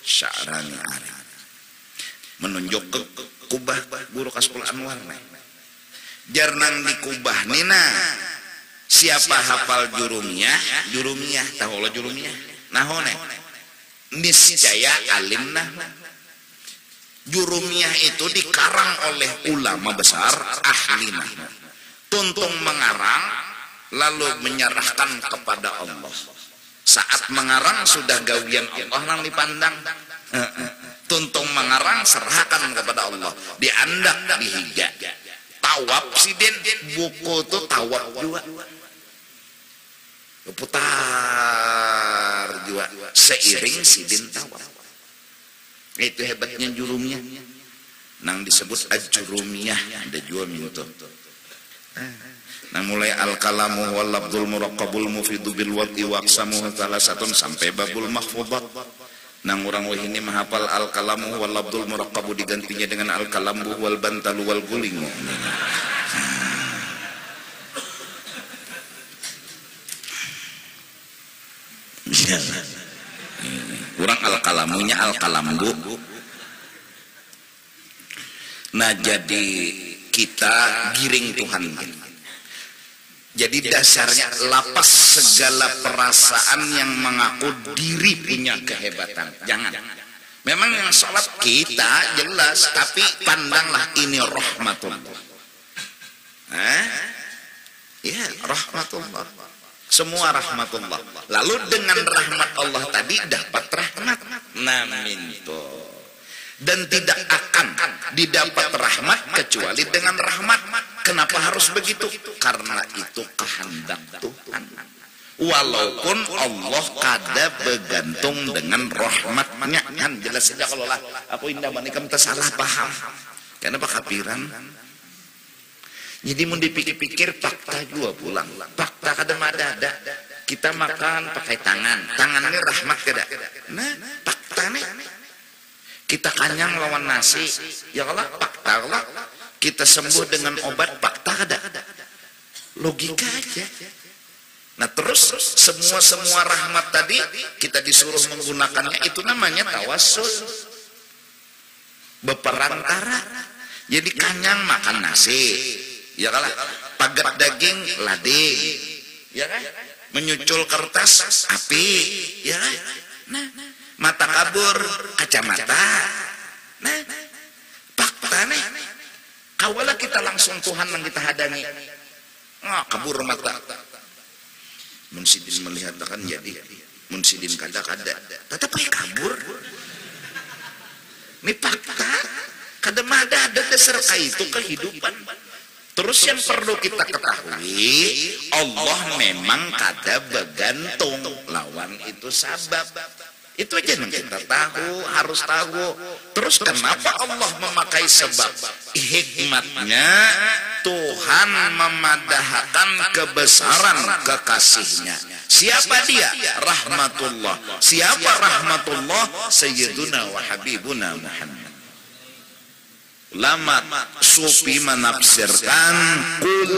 Sya'rani Arif menunjuk ke kubah Guru Kasful Anwar. Jar nang dikubah nina siapa hafal jurumiyah tahu lah jurumiyah nahone niscaya alimnah. Jurumiyah itu dikarang oleh ulama besar ahlinah, tuntung mengarang lalu menyerahkan kepada Allah. Saat mengarang sudah gawian Allah nang dipandang. Tuntung mengarang serahkan kepada Allah. Diandak dihija. Tawab Sidin buku itu tawab juga. Putar juga seiring Sidin tawab. Itu hebatnya jurumiyah. Nang disebut ajurumiyah ada juga minto. Nah mulai al-kalamu wal labdul muraqqabul mufidu bil waqti waqsamu salah satu sampai babul mahfudat. Nang orang wah ini menghafal al-kalamu wal labdul muraqqabu digantinya dengan al-kalambu wal bantalu wal gulingu. Kurang al-kalamunya al-kalambu. Nah jadi kita giring Tuhan. Jadi dasarnya lapas segala perasaan yang mengaku diri punya kehebatan. Jangan. Memang yang sholat kita jelas, tapi pandanglah ini rahmatullah. Ya rahmatullah. Semua rahmatullah. Lalu dengan rahmat Allah tadi dapat rahmat. Naminto. Dan tidak akan didapat rahmat kecuali dengan rahmat. Kenapa harus begitu? Karena itu kehendak Tuhan. Walaupun Allah kada bergantung dengan rahmatnya. Kan jelas saja kalau lah aku indah manikam tersalah paham. Karena apa kapiran? Jadi mau dipikir-pikir fakta juga pulang. Fakta kada ada. Kita makan pakai tangan. Tangan ini rahmat kada. Nah, fakta nih. Kita kanyang lawan nasi, ya Allah, fakta Allah. Kita sembuh dengan obat, fakta ada. Logika aja. Nah terus semua rahmat tadi kita disuruh menggunakannya, itu namanya tawassul. Berperantara. Jadi kanyang makan nasi, ya kalah. Pagat daging lading, ya kan? Menyucul kertas api, ya kan? Nah, mata kabur kacamata. Nah, fakta nih. Kawala kita langsung Tuhan yang kita hadangi. Kabur mata. Munsidin melihat akan jadi. Munsidin kada-kada. Tetapi kabur. Ini fakta. Kadang-kadang ada dasar itu kehidupan. Terus yang perlu kita ketahui, Allah memang kada bergantung, lawan itu sabab. Itu aja yang kita tahu, harus tahu. Terus kenapa Allah memakai sebab? Hikmatnya Tuhan memadahkan kebesaran kekasihnya. Siapa dia? Rahmatullah. Siapa rahmatullah? Sayyiduna wa habibuna Muhammad. Lama sufi menafsirkan kul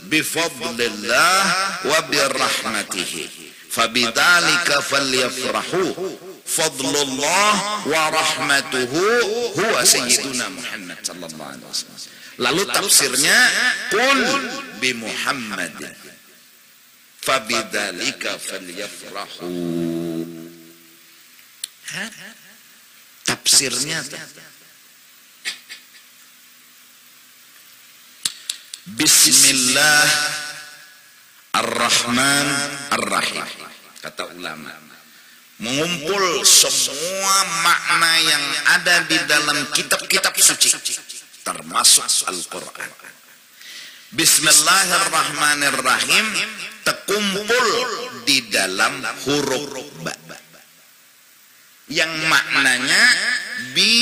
bifadlillah wa birahmatihi fabidzalika falyafrahu fadlullah wa rahmatuhu huwa sayyiduna Muhammad sallallahu alaihi wasallam. Lalu tafsirnya kul bi Muhammad fabidzalika falyafrahu. Tafsirnya Bismillah Ar-Rahman Ar-Rahim, kata ulama, mengumpul semua makna yang ada di dalam kitab-kitab suci termasuk Al-Quran. Bismillahirrahmanirrahim terkumpul di dalam huruf ba yang maknanya bi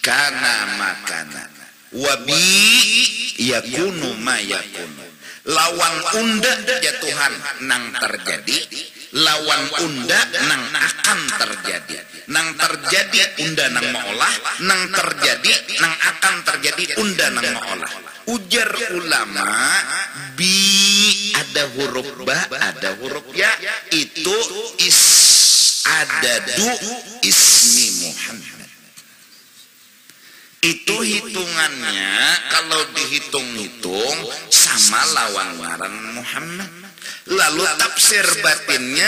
kana makana wabi yakunu ma yakunu. Lawan unda jatuhan nang terjadi, lawan unda nang akan terjadi. Nang terjadi unda nang maolah, nang terjadi nang akan terjadi unda nang maolah. Ujar ulama, bi ada huruf ba, ada huruf ya, itu adadu ismi Muhammad. Itu hitungannya kalau dihitung-hitung sama lawan ngaran Muhammad. Lalu tafsir batinnya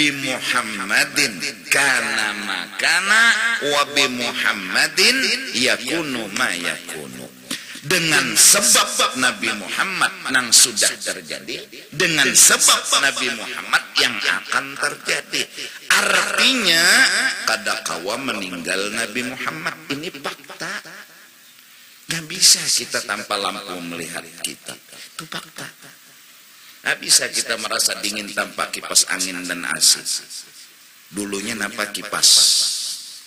bi Muhammadin kana makana wa bi Muhammadin yakunu ma yakunu. Dengan sebab Nabi Muhammad yang sudah terjadi, dengan sebab Nabi Muhammad yang akan terjadi. Artinya kada kawa meninggal Nabi Muhammad, ini fakta. Gak bisa kita tanpa lampu melihat kita, itu fakta. Gak bisa kita merasa dingin tanpa kipas angin dan AC. Dulunya napa kipas,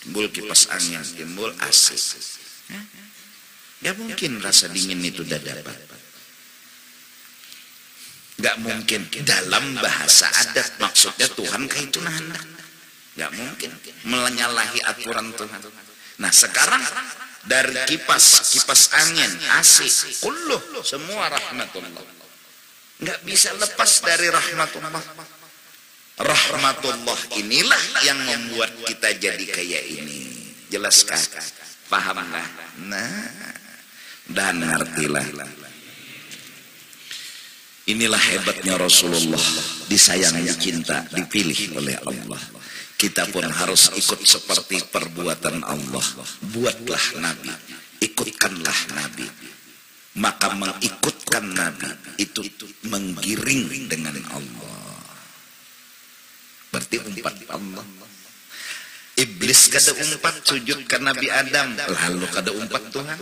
timbul kipas angin, timbul AC. Gak mungkin rasa dingin itu dah dapat. Gak mungkin. Dalam bahasa adat maksudnya Tuhan kayak itu nah. Gak mungkin menyalahi aturan Tuhan. Nah sekarang dari kipas angin, AC, kulluh semua rahmatullah. Gak bisa lepas dari rahmatullah. Rahmatullah inilah yang membuat kita jadi kayak ini. Jelaskah? Pahamkah? Nah, dan ngertilah. Inilah hebatnya Rasulullah, disayangi, cinta, dipilih oleh Allah. Kita pun harus ikut seperti perbuatan Allah. Buatlah Nabi, ikutkanlah Nabi. Maka mengikutkan Nabi itu menggiring dengan Allah. Berarti umpat Allah. Iblis kada umpat sujud ke Nabi Adam, lalu kada umpat Tuhan.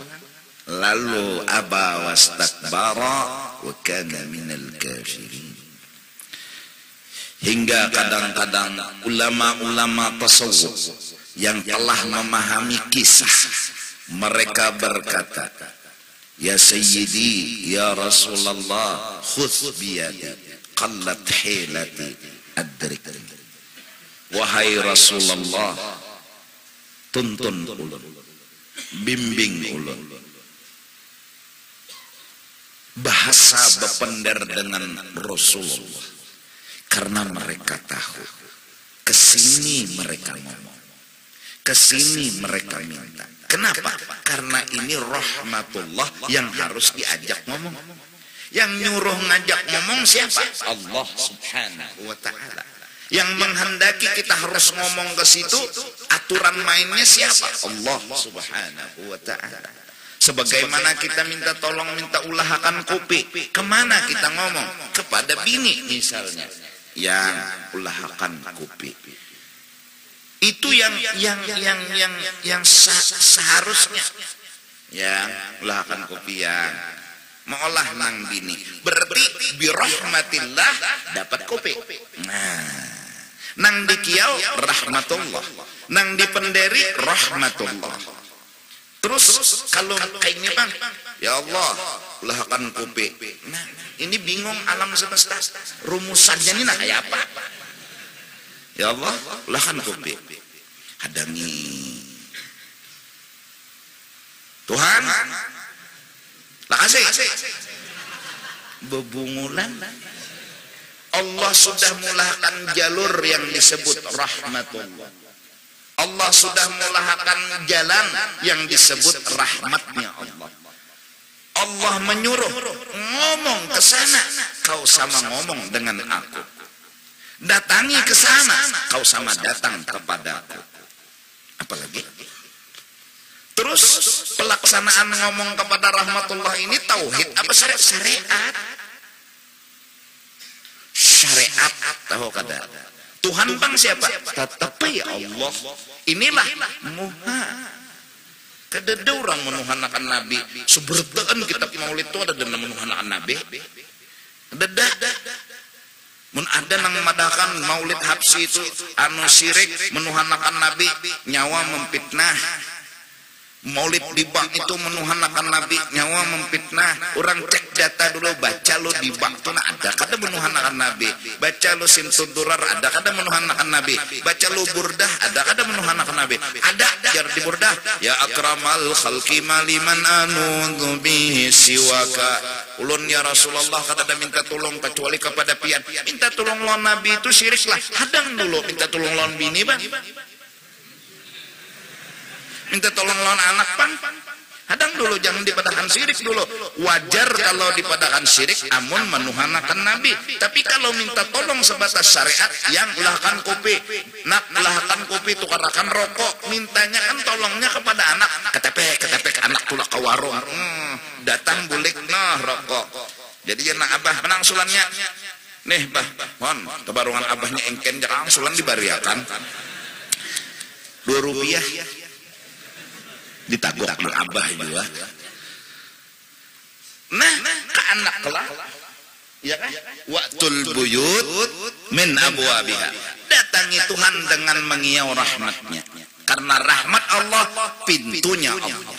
Lalu aba wastakbara wa kana minal kafirin. Hingga kadang-kadang ulama-ulama tasawuf yang telah memahami kisah, mereka berkata, ya Sayyidi, ya Rasulullah, khudh biyadi, qallat hilati, adrikni. Wahai Rasulullah, tuntun ulun, bimbing ulun. Bahasa bepender dengan Rasulullah, karena mereka tahu kesini mereka ngomong, kesini mereka minta. Kenapa? Karena ini rahmatullah yang harus diajak ngomong. Yang nyuruh ngajak ngomong siapa? Allah subhanahu wa ta'ala. Yang menghendaki kita harus ngomong ke situ, aturan mainnya siapa? Allah subhanahu wa ta'ala. Sebagaimana kita minta tolong, minta ulahakan kopi, kemana kita ngomong? Kepada bini misalnya, yang ulahakan kopi. Itu yang seharusnya, yang ulahakan kopi yang mengolah nang bini. Berarti birahmatillah dapat kopi. Nah, nang di kiau rahmatullah, nang di penderi rahmatullah. Terus kalau kayak ini bang, ya Allah ulahakan kopi. Nah, ini bingung alam semesta. Rumusannya ini nah kayak apa? Ya Allah ulahakan kopi. Hadangi Tuhan. Makasih. Bebungulan. Allah sudah mulahkan jalur yang disebut rahmatullah. Allah sudah mulahkan jalan yang disebut rahmatnya Allah. Allah menyuruh ngomong ke sana, kau sama ngomong dengan aku. Datangi ke sana, kau sama datang kepadaku. Apalagi? Terus pelaksanaan ngomong kepada rahmatullah ini tauhid apa syariat? Syariat tahu kada. Tuhan bang siapa? Tetap ya Allah. Inilah muha. Kedede orang menuhanakan Nabi. Sebertaan kitab maulid itu ada dana menuhanakan Nabi. Kedede. Mun ada nang madakan maulid habsi itu anu syirik menuhanakan Nabi, nyawa memfitnah. Maulid dibak itu menuhanakan Nabi, nyawa memfitnah. Orang cek data dulu, baca lo dibak itu ada kada menuhanakan Nabi. Baca lo simtudurar ada kada menuhanakan Nabi. Baca lo burdah ada kada menuhanakan Nabi. Ada jar di burdah, ya akramal khalqi maliman anu bihi siwaka. Ulun ya Rasulullah kada ada minta tolong kecuali kepada pian. Minta tolong lawan Nabi itu syirik lah. Hadang dulu minta tolong lawan bini bang. Minta tolong lawan anak bang. Hadang dulu, jangan dipadakan syirik dulu. Wajar kalau dipadakan syirik amun menuhanakan Nabi. Tapi kalau minta tolong sebatas syariat, yang ulahkan kopi, nak ulahkan kopi tukarakan rokok, mintanya kan tolongnya kepada anak. Ketepek anak tulah ke warung. Datang bulik nah rokok. Jadi nak abah menang sulannya. Nih bah, mohon kebarungan abahnya engken jangan sulan dibariakan. Rp2 ditagok nang abah juga. Nah, ke anak kelak, ya kan? Waktul buyut min abwabiha. Datangi Tuhan dengan mengiau rahmatnya. Karena rahmat Allah pintunya Allah.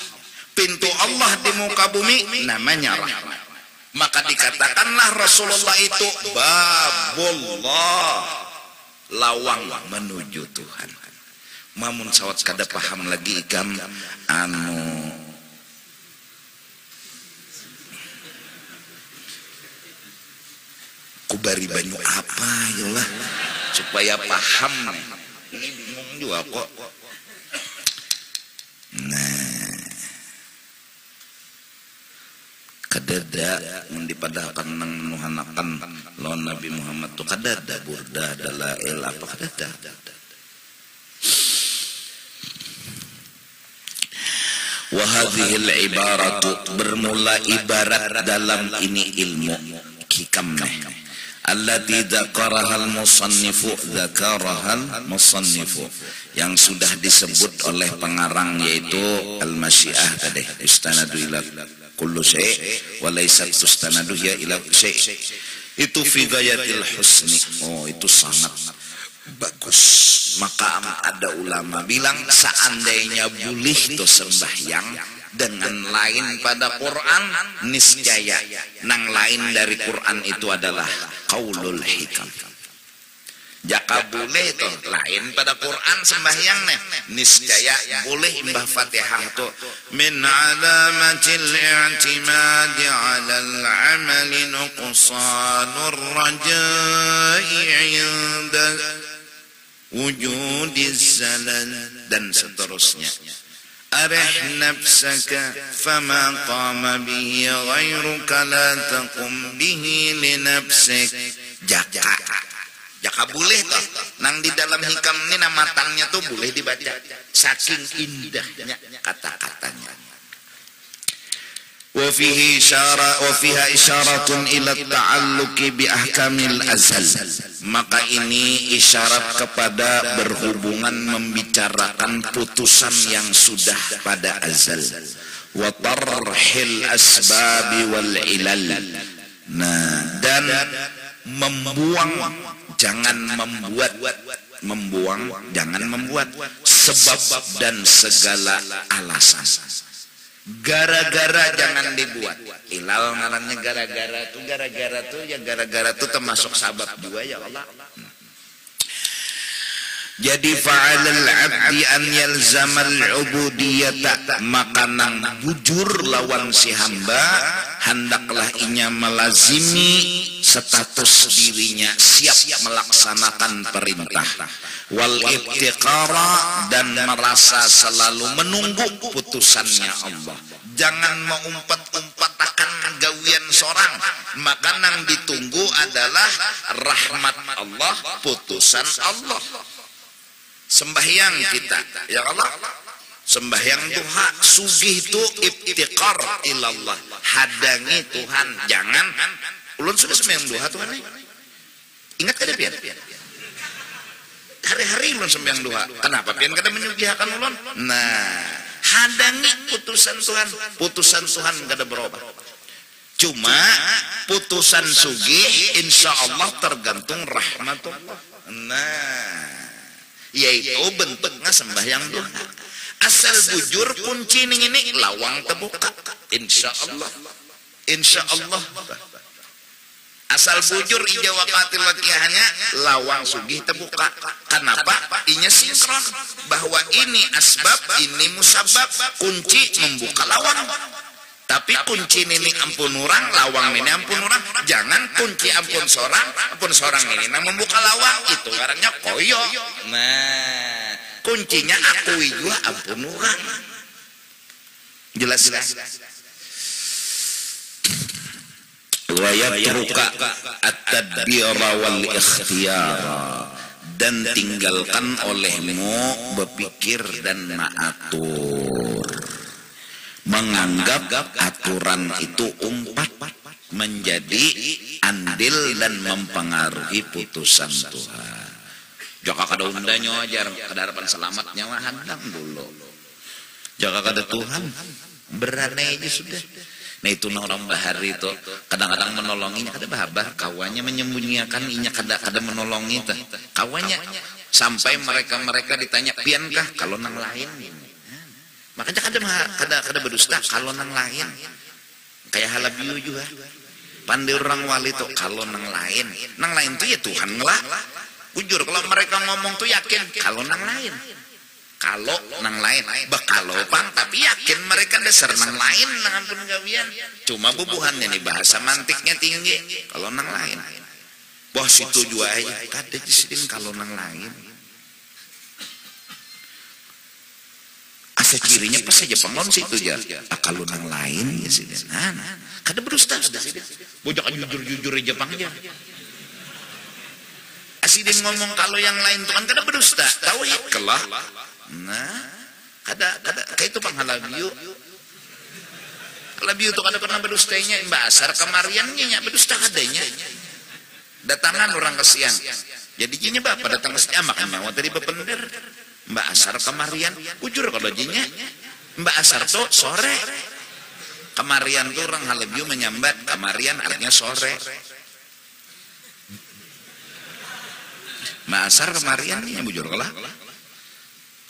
Pintu Allah di muka bumi namanya rahmat. Maka dikatakanlah Rasulullah itu babullah, lawang menuju Tuhan. Mamun sawat kada paham lagi ikam anu kubari banyu apa yolah supaya paham nih. Ini bingung juga kok. Nah, kadada mun dipadakan nang menuhanakan lawan Nabi Muhammad tu kadada burda dalail apa kadada. Wahadhil ibaratu bermula ibarat dalam ini ilmu hikam allati dzakarahal musannifu yang sudah disebut oleh pengarang yaitu al-masyiah tadi istanadu ila kullu syai' wa laysa tustanadu ya ila syai' itu fi ghayatil husni. Oh itu sangat bagus. Maka ada ulama bilang seandainya boleh itu sembahyang dengan lain pada Quran, niscaya nang lain dari Quran itu adalah qaulul hikam. Jaka boleh itu lain pada Quran sembahyang nih, niscaya boleh imbah Fatihah tu min alamatil i'timadi 'ala al-'amali nuqsanur raja'i 'inda wujudis zalal dan seterusnya. arih nafsaka fama qama bihi ghairuka la taqum bihi li nafsik. Jaka boleh toh nang di dalam hikam ini matangnya tuh boleh dibaca saking indahnya kata-katanya. Wa fiha isyaratun ila ta'alluqi bi ahkamil azal. Maka ini isyarat kepada berhubungan membicarakan putusan yang sudah pada azal. Wa tarhil asbabi wal ilal. Nah, dan membuang jangan membuat sebab dan segala alasan. Gara-gara jangan dibuat. Ilal ngarannya gara-gara tuh termasuk sabab juga ya Allah. Jadi fa'alal 'abdi an yalzamal 'ubudiyata, maka nang bujur lawan si hamba hendaklah inya melazimi status dirinya siap melaksanakan perintah, wal ibtiqara, dan merasa selalu menunggu putusannya Allah. Jangan mengumpat-umpat akan gawian sorang, maka nang ditunggu adalah rahmat Allah, putusan Allah. Sembahyang kita ya Allah, sembahyang duha sugih itu ibtiqar ilallah, hadangi Tuhan. Jangan ulun sudah sembahyang duha Tuhan nih, ingat kada pian hari-hari ulun sembahyang duha, kenapa pian kada menyugihakan ulun? Nah, hadangi putusan Tuhan kada berubah. Cuma putusan sugih insya Allah tergantung rahmatullah. Nah, yaitu bentuknya sembahyang duha. Asal bujur kunci ini lawang terbuka insya Allah. Asal bujur ija wakatil wakiahnya lawang sugih terbuka. Kenapa? Inya sinkron bahwa ini asbab, ini musabab, kunci membuka lawang. Tapi kunci ini ampun orang, lawang ini ampun orang. Jangan kunci ampun seorang ini nah membuka lawang, itu karena koyo. Nah, kuncinya akui juga ampun orang. Jelas. Wa yatruka at-tadbira wal ikhtiyara, dan tinggalkan olehmu berpikir dan mengatur. Menganggap aturan itu umpat menjadi andil dan mempengaruhi putusan Tuhan. Jaka kada undanya ajar kada harapan selamatnya mah handang dulu. Jaka kada Tuhan berani aja sudah. Nah itu orang bahari itu kadang-kadang menolonginya kada bahabah, kawannya menyembunyikan inya kada menolongi teh. Kawannya sampai mereka ditanya piankah kalau nang lain. Makanya kada berdusta kalau nang lain. Kayak halabiu juga. Pandai orang wali tuh kalau nang lain tuh ya Tuhan ngelah. Jujur kalau mereka ngomong tuh yakin kalau nang lain. Kalau nang lain bakalo pang tapi yakin mereka dasar nang lain nang ampun gawian. Cuma bubuhannya nih bahasa mantiknya tinggi. Kalau nang lain. Bos itu juga aja kada disidin kalau nang lain. Asa cirinya pas saja pengon situ aja. Kalau nang lain ya sih. Nah, kada berdusta sudah sih. Bojok jujur aja pangnya. Asidin ngomong kalau yang lain tuh kan kada berdusta. Tauhid kelah. Nah, kada kayak itu pang halabiu. Halabiu tuh kada pernah berdustanya. Mbak Asar kemariannya nya berdusta kadanya. Datangan orang kesian. Jadi jinya bapak datang ke sini makanya mau tadi bepender. Mbak Asar kemarian, ujur kalau jinya Mbak Asar tuh sore. Kemarian tuh orang halabiu menyambat, kemarian artinya sore. Mbak Asar kemarian nih bujur kalah.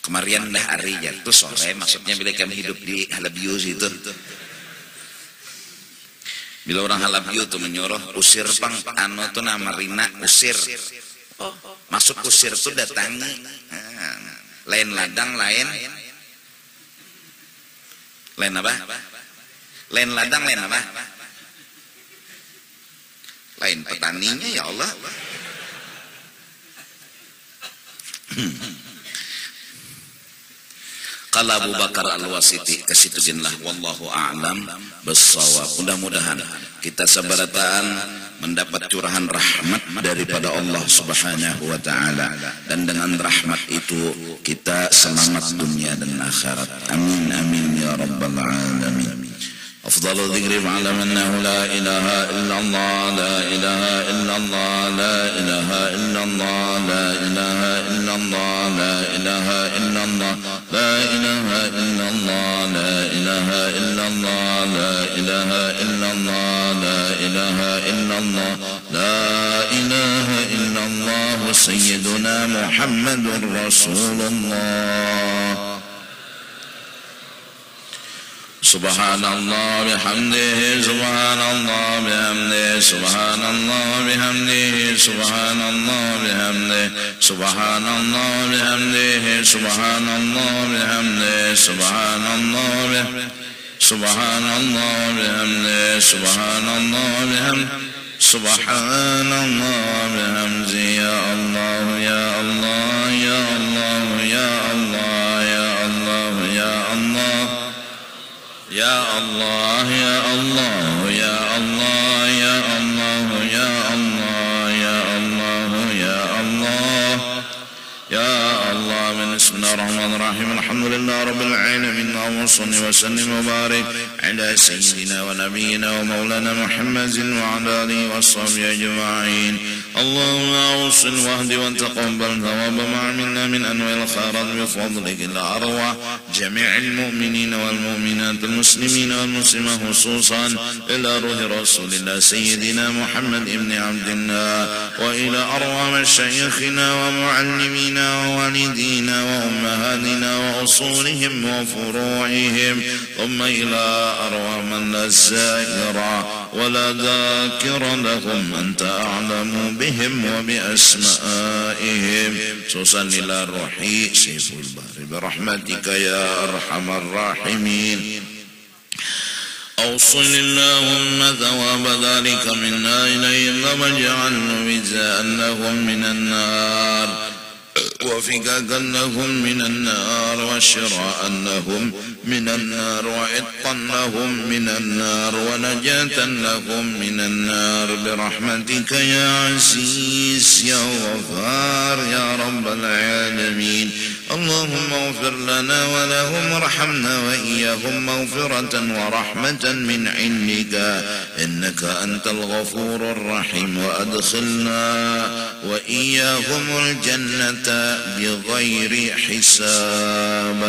Kemarian dah hari jatuh sore, maksudnya bila kami hidup di halabiu situ. Bila orang halabiu tuh menyuruh usir pang anu tuh nama Rina usir. Masuk usir tuh datangi. Lain ladang lain apa? Lain ladang lain apa? Lain petaninya ya Allah. Qala Abu Bakar Al-Wasiti kasituginlah wallahu a'lam bissawab. Mudah-mudahan kita sabarataan mendapat curahan rahmat daripada Allah Subhanahu wa taala, dan dengan rahmat itu kita selamat dunia dan akhirat. Amin amin ya rabbal alamin. أفضل الذكر فاعلم أنه لا إله إلا الله لا إله إلا الله لا إله إلا الله لا إله إلا الله لا إله إلا الله لا إله إلا الله لا إله إلا الله لا إله إلا الله لا إله إلا الله لا إله إلا الله سيدنا محمد رسول الله. Subhanallah bihamdihi subhanallah bihamdihi subhanallah bihamdihi subhanallah bihamdihi subhanallah bihamdihi subhanallah bihamdihi subhanallah bihamdihi subhanallah bihamdihi subhanallah bihamdihi subhanallah bihamdihi ya Allah ya Allah ya Allah ya Allah ya Allah ya Allah Ya Allah, Ya Allah, Ya Allah, Ya Allah, Ya Allah, Ya Allah, Ya Allah, Ya Allah. Bismillahirrahmanirrahim. Alhamdulillah Rabbil Alamin. Allahumma salli wa sallim wa barik ala sayyidina wa nabiyyina wa maulana Muhammadin wa ala alihi wa sahbihi ajma'in. Allahumma awsil wahdi wa taqabbal thawaba ma'amilna min anwa'il khairat bi fadlika ila arwah jami'il mu'minina wal mu'minat al muslimina wal muslimat khususan ila ruhi Rasulillah sayyidina Muhammad ibn Abdillah wa ila arwah masyayikhina wa muallimina wa walidina wa ummahatina wa usulihim wa furu'ihim thumma ila arwah man la zaira ولا ذاكر لهم أنت أعلم بهم وبأسمائهم خصوصا إلى الروحي سيف البحر برحمتك يا أرحم الراحمين. أوصل اللهم ثواب ذلك منا إليهم واجعله وزاء لهم من النار وفكاكا لهم من النار وشراء لهم من النار وعتقا لهم من النار ونجاة لهم من النار برحمتك يا عزيز يا غفار يا رب العالمين. اللهم اغفر لنا ولهم وارحمنا وإياهم مغفرة ورحمة من عندك إنك أنت الغفور الرحيم وأدخلنا وإياهم الجنة بغير حساب.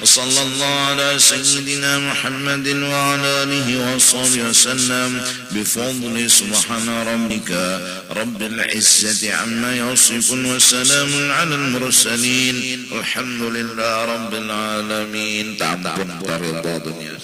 وصلى الله على سيدنا محمد وعلى آله وصحبه وسلم بفضل سبحان ربك رب العزة عما يصفون وسلام على المرسلين الحمد لله رب العالمين. تعبد رضا دنيا